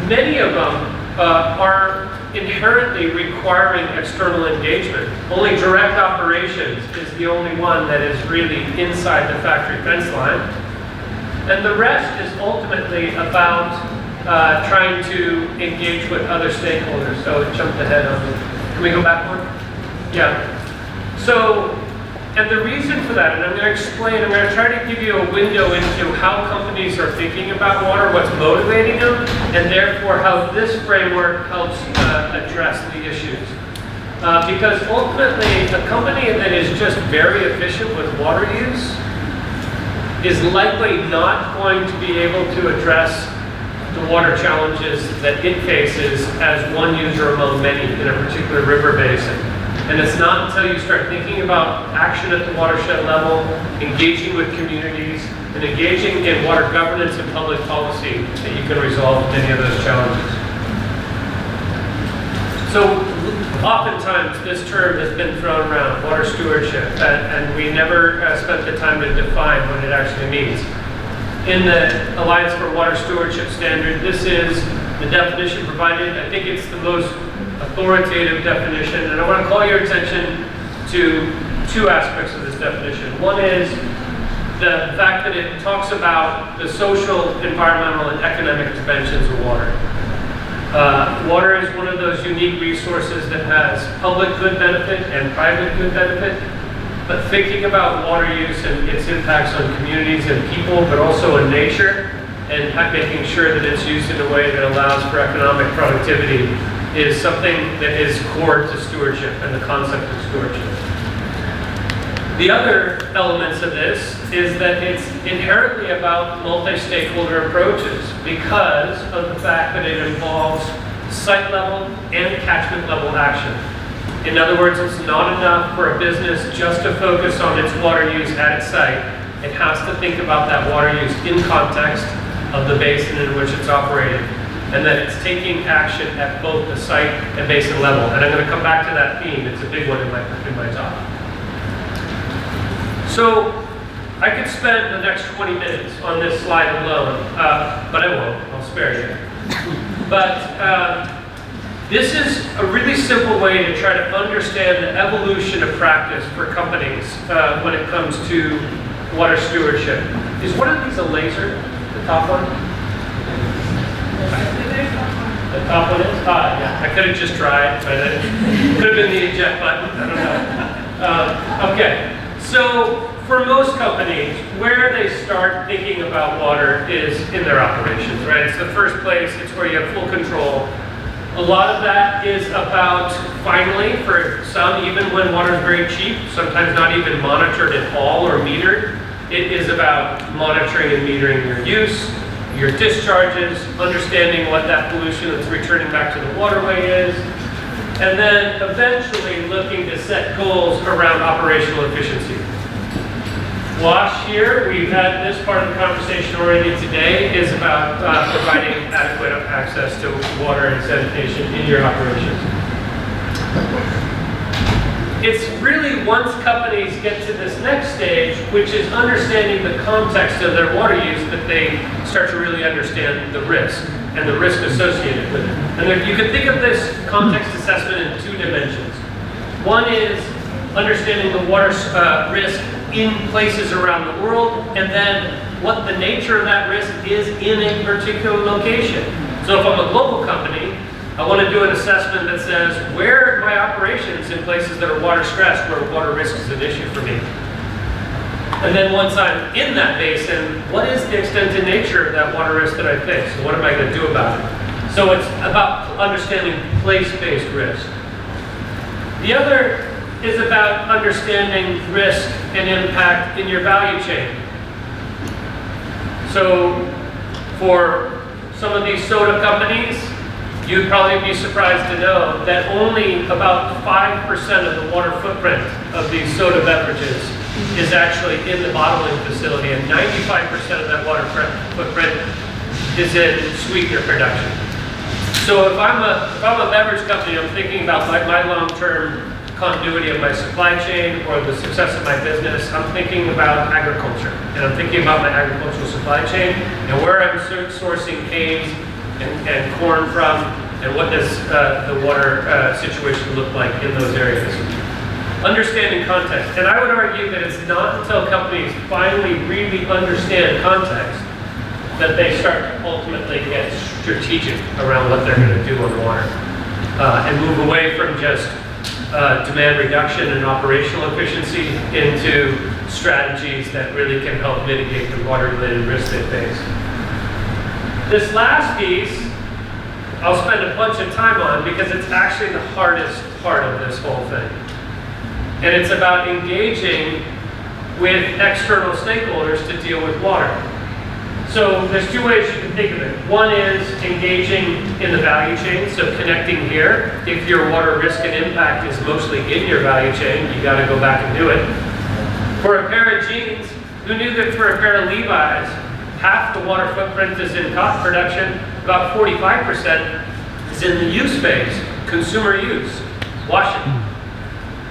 many of them are inherently requiring external engagement. Only direct operations is the only one that is really inside the factory fence line. And the rest is ultimately about trying to engage with other stakeholders. So it jumped ahead on me. Can we go back one? Yeah. So, and the reason for that, and I'm going to explain, I'm going to try to give you a window into how companies are thinking about water, what's motivating them, and therefore how this framework helps address the issues. Because ultimately, a company that is just very efficient with water use is likely not going to be able to address the water challenges that it faces as one user among many in a particular river basin. And it's not until you start thinking about action at the watershed level, engaging with communities, and engaging in water governance and public policy that you can resolve many of those challenges. So oftentimes this term has been thrown around, water stewardship, and we never spent the time to define what it actually means. In the Alliance for Water Stewardship Standard, this is the definition provided. I think it's the most authoritative definition, and I want to call your attention to 2 aspects of this definition. One is the fact that it talks about the social, environmental, and economic dimensions of water. Water is one of those unique resources that has public good benefit and private good benefit. But thinking about water use and its impacts on communities and people, but also on nature, and making sure that it's used in a way that allows for economic productivity is something that is core to stewardship and the concept of stewardship. The other elements of this is that it's inherently about multi-stakeholder approaches because of the fact that it involves site level and catchment level action. In other words, it's not enough for a business just to focus on its water use at its site. It has to think about that water use in context of the basin in which it's operating, and that it's taking action at both the site and basin level. And I'm going to come back to that theme. It's a big one in my talk. So I could spend the next 20 minutes on this slide alone, but I won't. I'll spare you. But this is a really simple way to try to understand the evolution of practice for companies when it comes to water stewardship. Is one of these a laser? The top one? The top one is? Yeah. I could have just tried, but it could have been the eject button. I don't know. Okay. So for most companies, where they start thinking about water is in their operations, right? It's the first place. It's where you have full control. A lot of that is about, finally, for some, even when water is very cheap, sometimes not even monitored at all or metered, it is about monitoring and metering your use, your discharges, understanding what that pollution that's returning back to the waterway is, and then eventually looking to set goals around operational efficiency. WASH here, we've had this part of the conversation already today, is about providing adequate access to water and sanitation in your operations. It's really once companies get to this next stage, which is understanding the context of their water use, that they start to really understand the risk and the risk associated with it. And if you can think of this context assessment in two dimensions. One is understanding the water risk in places around the world, and then what the nature of that risk is in a particular location. So if I'm a global company, I want to do an assessment that says, where are my operations in places that are water stressed, where water risk is an issue for me? And then once I'm in that basin, what is the extent and nature of that water risk that I face? And what am I going to do about it? So it's about understanding place-based risk. The other is about understanding risk and impact in your value chain. So for some of these soda companies, you'd probably be surprised to know that only about 5% of the water footprint of these soda beverages is actually in the bottling facility, and 95% of that water footprint is in sweetener production. So if I'm a beverage company, I'm thinking about my long-term continuity of my supply chain or the success of my business, I'm thinking about agriculture, and I'm thinking about my agricultural supply chain and where I'm sourcing canes and corn from, and what does the water situation look like in those areas. Understanding context. And I would argue that it's not until companies finally really understand context that they start to ultimately get strategic around what they're going to do on water and move away from just demand reduction and operational efficiency into strategies that really can help mitigate the water-related risks they face. This last piece, I'll spend a bunch of time on because it's actually the hardest part of this whole thing. And it's about engaging with external stakeholders to deal with water. So there's two ways you can think of it. One is engaging in the value chain, so connecting here. If your water risk and impact is mostly in your value chain, you got to go back and do it. For a pair of jeans, who knew that for a pair of Levi's, half the water footprint is in cotton production, about 45% is in the use phase, consumer use, washing.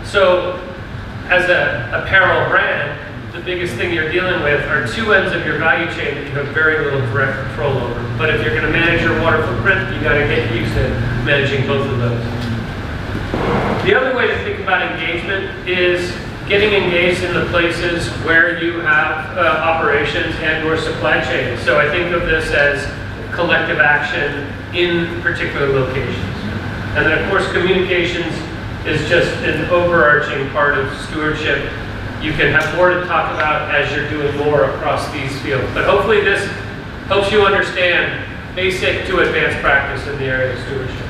So as an apparel brand, the biggest thing you're dealing with are two ends of your value chain that you have very little direct control over. But if you're going to manage your water footprint, you got to get used to managing both of those. The other way to think about engagement is getting engaged in the places where you have operations and or supply chain. So I think of this as collective action in particular locations. And then of course communications is just an overarching part of stewardship. You can have more to talk about as you're doing more across these fields. But hopefully this helps you understand basic to advanced practice in the area of stewardship.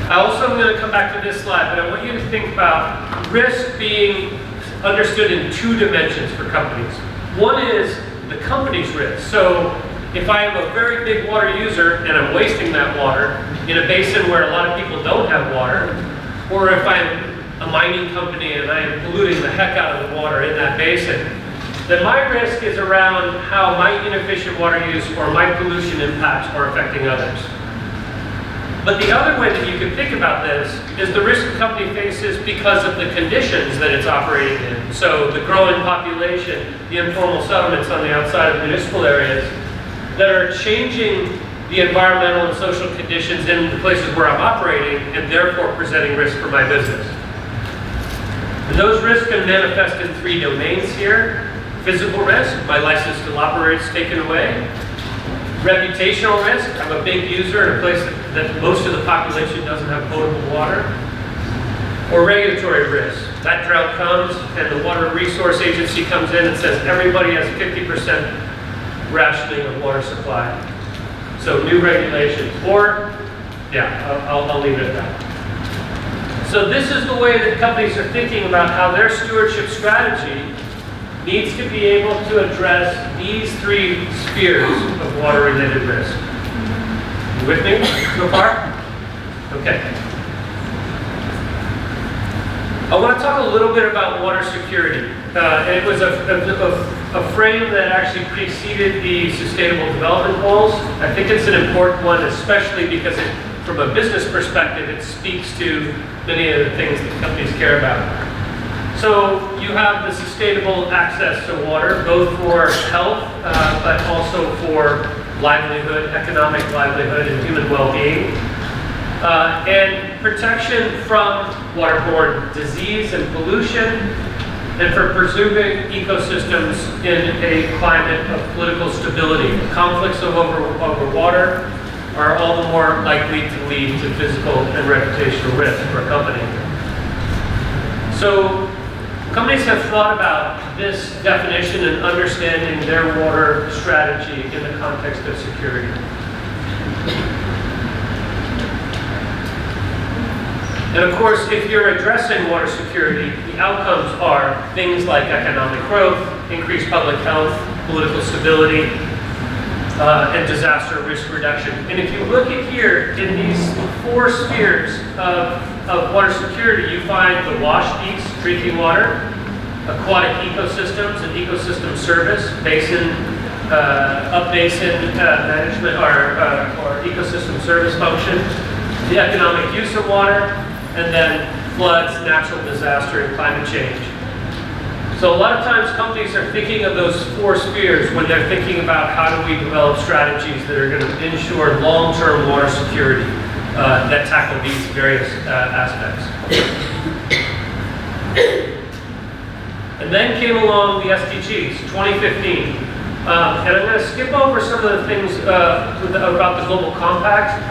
I also am going to come back to this slide, but I want you to think about risk being understood in two dimensions for companies. One is the company's risk. So if I am a very big water user and I'm wasting that water in a basin where a lot of people don't have water, or if I'm a mining company and I am polluting the heck out of the water in that basin, then my risk is around how my inefficient water use or my pollution impacts are affecting others. But the other way that you can think about this is the risk the company faces because of the conditions that it's operating in. So the growing population, the informal settlements on the outside of municipal areas that are changing the environmental and social conditions in the places where I'm operating and therefore presenting risk for my business. And those risks can manifest in three domains here. Physical risk, my license to operate is taken away. Reputational risk, I'm a big user in a place that most of the population doesn't have potable water. Or regulatory risk, that drought comes and the Water Resource Agency comes in and says everybody has 50% rationing of water supply. So new regulations, or, yeah, I'll leave it at that. So this is the way that companies are thinking about how their stewardship strategy needs to be able to address these three spheres of water-related risk. You with me so far? Okay. I want to talk a little bit about water security. It was a frame that actually preceded the Sustainable Development Goals. I think it's an important one, especially because from a business perspective, it speaks to many of the things that companies care about. So you have the sustainable access to water, both for health, but also for livelihood, economic livelihood, and human well-being. And protection from waterborne disease and pollution, and for preserving ecosystems in a climate of political stability. Conflicts over water are all the more likely to lead to physical and reputational risk for a company. So companies have thought about this definition and understanding their water strategy in the context of security. And of course, if you're addressing water security, the outcomes are things like economic growth, increased public health, political stability, and disaster risk reduction. And if you look at here, in these four spheres of water security, you find the wash peaks, drinking water, aquatic ecosystems and ecosystem service, basin, up-basin management or ecosystem service function, the economic use of water, and then floods, natural disaster, and climate change. So a lot of times companies are thinking of those four spheres when they're thinking about how do we develop strategies that are going to ensure long-term water security that tackle these various aspects. And then came along the SDGs, 2015. And I'm going to skip over some of the things about the Global Compact,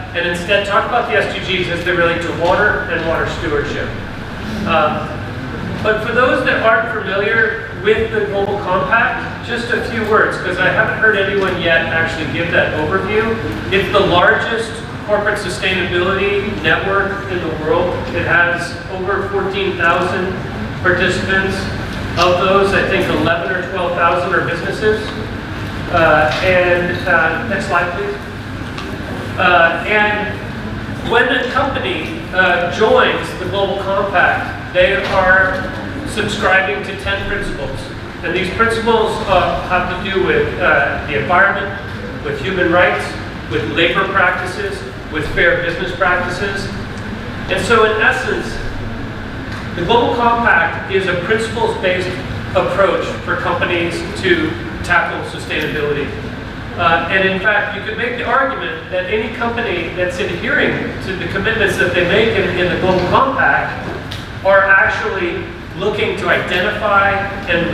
and instead talk about the SDGs as they relate to water and water stewardship. But for those that aren't familiar with the Global Compact, just a few words, because I haven't heard anyone yet actually give that overview. It's the largest corporate sustainability network in the world. It has over 14,000 participants. Of those, I think 11 or 12,000 are businesses. Next slide, please. And when a company joins the Global Compact, they are subscribing to 10 principles. And these principles have to do with the environment, with human rights, with labor practices, with fair business practices. And so in essence, the Global Compact is a principles-based approach for companies to tackle sustainability. And in fact, you could make the argument that any company that's adhering to the commitments that they make in the Global Compact are actually looking to identify and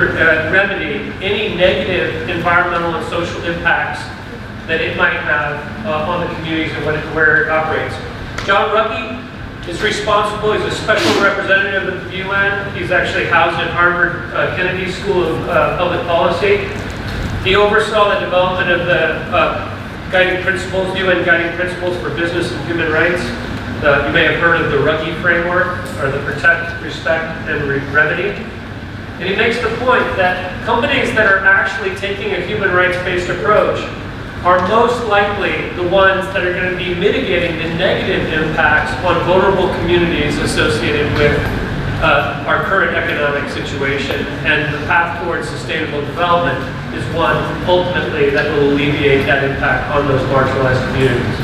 remedy any negative environmental and social impacts that it might have on the communities and where it operates. John Ruggie is responsible. He's a special representative of the UN. He's actually housed at Harvard Kennedy School of Public Policy. He oversaw the development of the guiding principles, UN guiding principles for business and human rights. You may have heard of the Ruggie framework, or the protect, respect, and remedy. And he makes the point that companies that are actually taking a human rights-based approach are most likely the ones that are going to be mitigating the negative impacts on vulnerable communities associated with our current economic situation. And the path towards sustainable development is one, ultimately, that will alleviate that impact on those marginalized communities.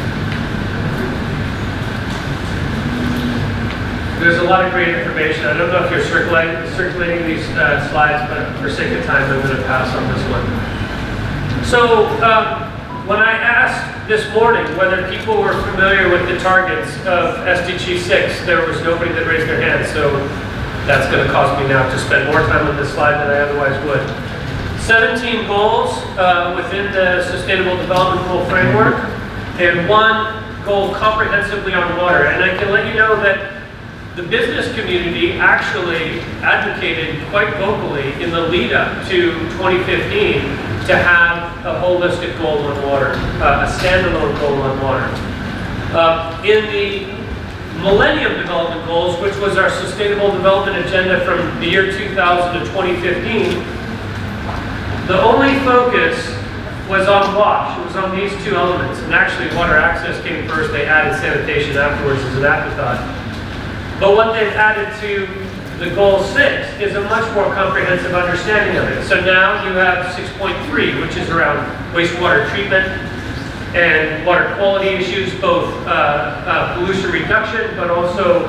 There's a lot of great information. I don't know if you're circulating these slides, but for sake of time, I'm going to pass on this one. So, when I asked this morning whether people were familiar with the targets of SDG 6, there was nobody that raised their hand, so that's going to cause me now to spend more time on this slide than I otherwise would. 17 goals within the Sustainable Development Goal framework, and one goal comprehensively on water. And I can let you know that the business community actually advocated quite vocally in the lead up to 2015 to have a holistic goal on water, a standalone goal on water. In the Millennium Development Goals, which was our Sustainable Development Agenda from the year 2000 to 2015, the only focus was on WASH. It was on these two elements. And actually, water access came first. They added sanitation afterwards as an afterthought. But what they've added to the Goal 6 is a much more comprehensive understanding of it. So now you have 6.3, which is around wastewater treatment and water quality issues, both pollution reduction, but also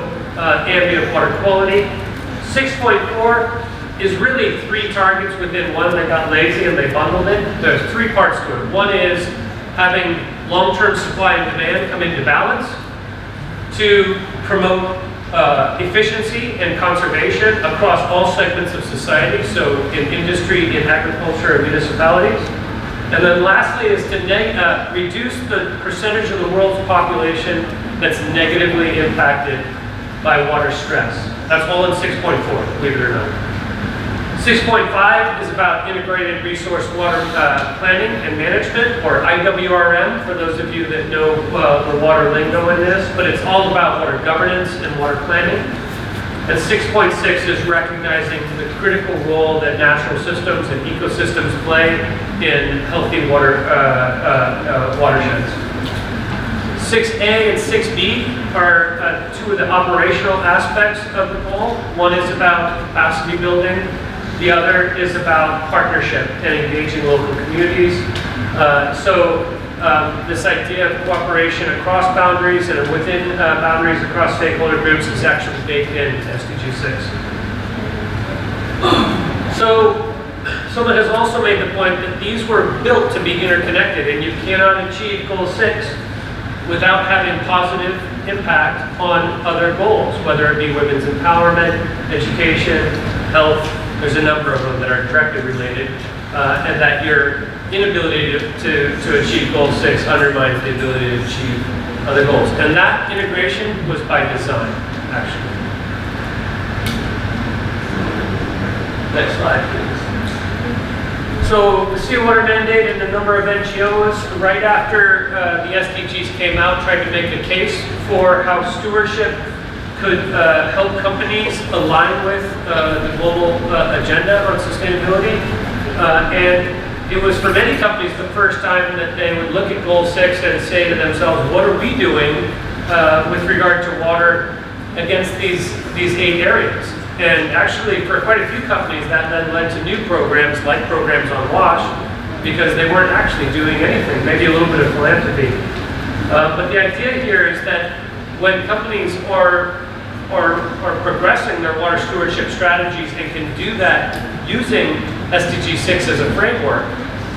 ambient water quality. 6.4 is really 3 targets within one. They got lazy and they bundled it. There's 3 parts to it. One is having long-term supply and demand come into balance, to promote efficiency and conservation across all segments of society, so in industry, in agriculture, and municipalities. And then lastly is to reduce the percentage of the world's population that's negatively impacted by water stress. That's all in 6.4, believe it or not. 6.5 is about integrated resource water planning and management, or IWRM, for those of you that know the water lingo in this, but it's all about water governance and water planning. And 6.6 is recognizing the critical role that natural systems and ecosystems play in healthy water watersheds. 6A and 6B are 2 of the operational aspects of the goal. One is about capacity building. The other is about partnership and engaging local communities. This idea of cooperation across boundaries and within boundaries across stakeholder groups is actually baked into SDG 6. So someone has also made the point that these were built to be interconnected, and you cannot achieve Goal 6 without having positive impact on other goals, whether it be women's empowerment, education, health. There's a number of them that are directly related, and that your inability to achieve Goal 6 undermines the ability to achieve other goals. And that integration was by design, actually. Next slide, please. So the seawater mandate and a number of NGOs, right after the SDGs came out, tried to make a case for how stewardship could help companies align with the global agenda on sustainability. And it was for many companies the first time that they would look at Goal 6 and say to themselves, what are we doing with regard to water against these 8 areas? And actually, for quite a few companies, that then led to new programs, like programs on WASH, because they weren't actually doing anything, maybe a little bit of philanthropy. But the idea here is that when companies are progressing their water stewardship strategies and can do that using SDG 6 as a framework,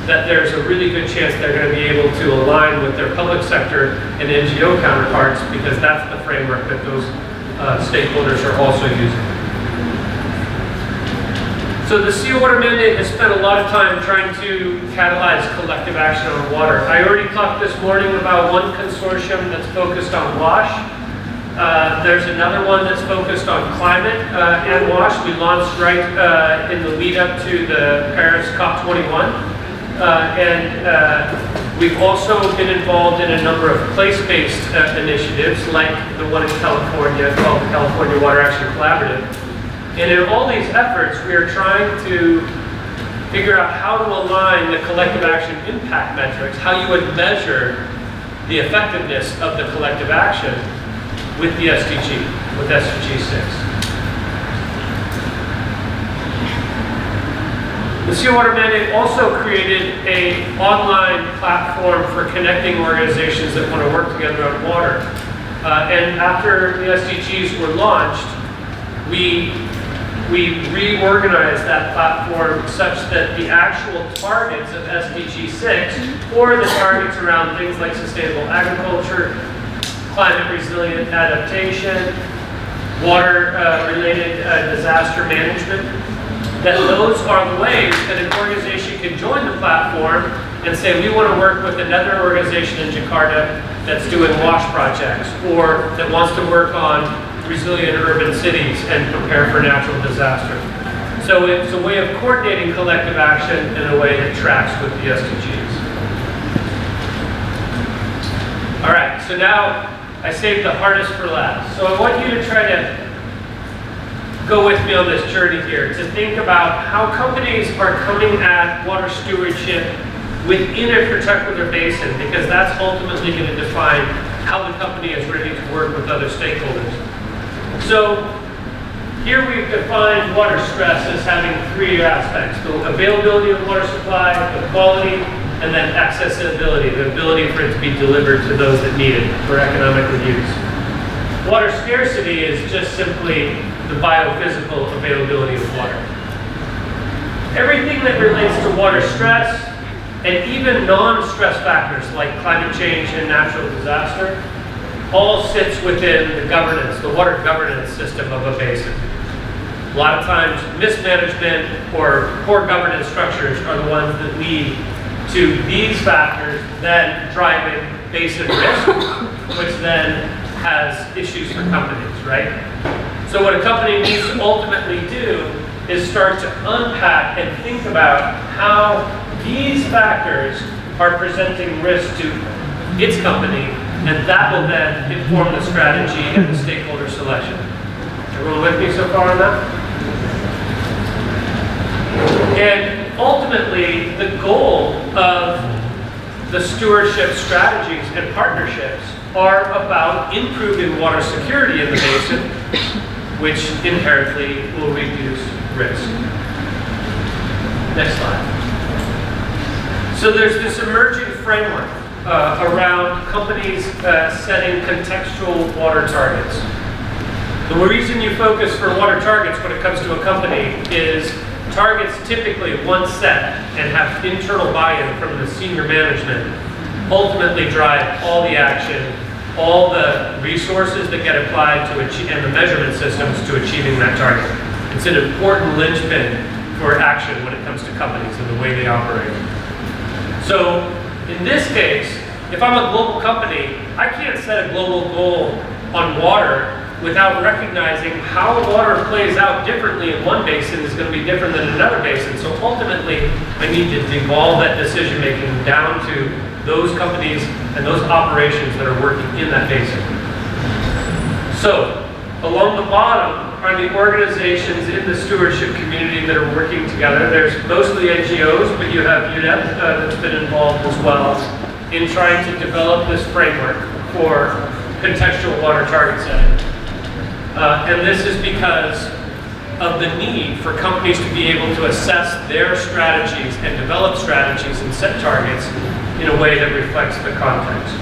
that there's a really good chance they're going to be able to align with their public sector and NGO counterparts, because that's the framework that those stakeholders are also using. So the seawater mandate has spent a lot of time trying to catalyze collective action on water. I already talked this morning about one consortium that's focused on WASH. There's another one that's focused on climate and WASH. We launched right in the lead up to the Paris COP21. We've also been involved in a number of place-based initiatives, like the one in California called the California Water Action Collaborative. And in all these efforts, we are trying to figure out how to align the collective action impact metrics, how you would measure the effectiveness of the collective action with the SDG, with SDG 6. The Seawater Mandate also created an online platform for connecting organizations that want to work together on water. And after the SDGs were launched, we reorganized that platform such that the actual targets of SDG 6, or the targets around things like sustainable agriculture, climate resilient adaptation, water-related disaster management, that those are the ways that an organization can join the platform and say, we want to work with another organization in Jakarta that's doing WASH projects, or that wants to work on resilient urban cities and prepare for natural disaster. So it's a way of coordinating collective action in a way that tracks with the SDGs. All right, so now I saved the hardest for last. So I want you to try to go with me on this journey here to think about how companies are coming at water stewardship within a particular basin, because that's ultimately going to define how the company is ready to work with other stakeholders. So here we've defined water stress as having three aspects: the availability of water supply, the quality, and then accessibility, the ability for it to be delivered to those that need it for economic use. Water scarcity is just simply the biophysical availability of water. Everything that relates to water stress, and even non-stress factors like climate change and natural disaster, all sits within the governance, the water governance system of a basin. A lot of times, mismanagement or poor governance structures are the ones that lead to these factors then driving basin risk, which then has issues for companies, right? So what a company needs to ultimately do is start to unpack and think about how these factors are presenting risk to its company, and that will then inform the strategy and the stakeholder selection. Everyone with me so far on that? And ultimately, the goal of the stewardship strategies and partnerships are about improving water security in the basin, which inherently will reduce risk. Next slide. So there's this emerging framework around companies setting contextual water targets. The reason you focus for water targets when it comes to a company is targets typically, once set and have internal buy-in from the senior management, ultimately drive all the action, all the resources that get applied to achieve, and the measurement systems to achieving that target. It's an important linchpin for action when it comes to companies and the way they operate. So in this case, if I'm a global company, I can't set a global goal on water without recognizing how water plays out differently in one basin is going to be different than another basin. So ultimately, I need to devolve that decision making down to those companies and those operations that are working in that basin. So along the bottom are the organizations in the stewardship community that are working together. There's mostly NGOs, but you have UNEP that's been involved as well in trying to develop this framework for contextual water target setting. And this is because of the need for companies to be able to assess their strategies and develop strategies and set targets in a way that reflects the context.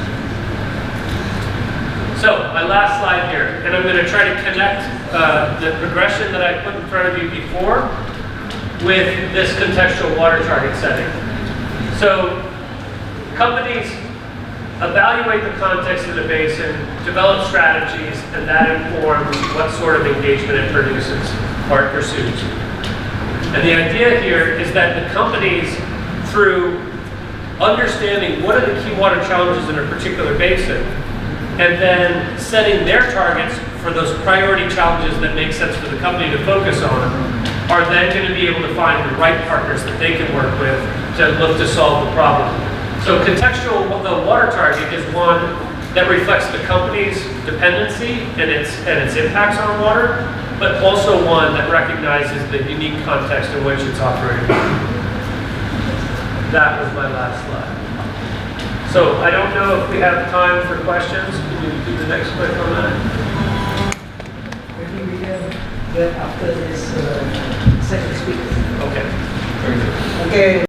So, my last slide here, and I'm going to try to connect the progression that I put in front of you before with this contextual water target setting. So, companies evaluate the context of the basin, develop strategies, and that informs what sort of engagement it produces or it pursues. And the idea here is that the companies, through understanding what are the key water challenges in a particular basin, and then setting their targets for those priority challenges that make sense for the company to focus on, are then going to be able to find the right partners that they can work with to look to solve the problem. So contextual water target is one that reflects the company's dependency and its impacts on water, but also one that recognizes the unique context in which it's operating. That was my last slide. So I don't know if we have time for questions. Can you do the next click on that? Maybe we can get after this second speaker. Okay. Very good. Okay.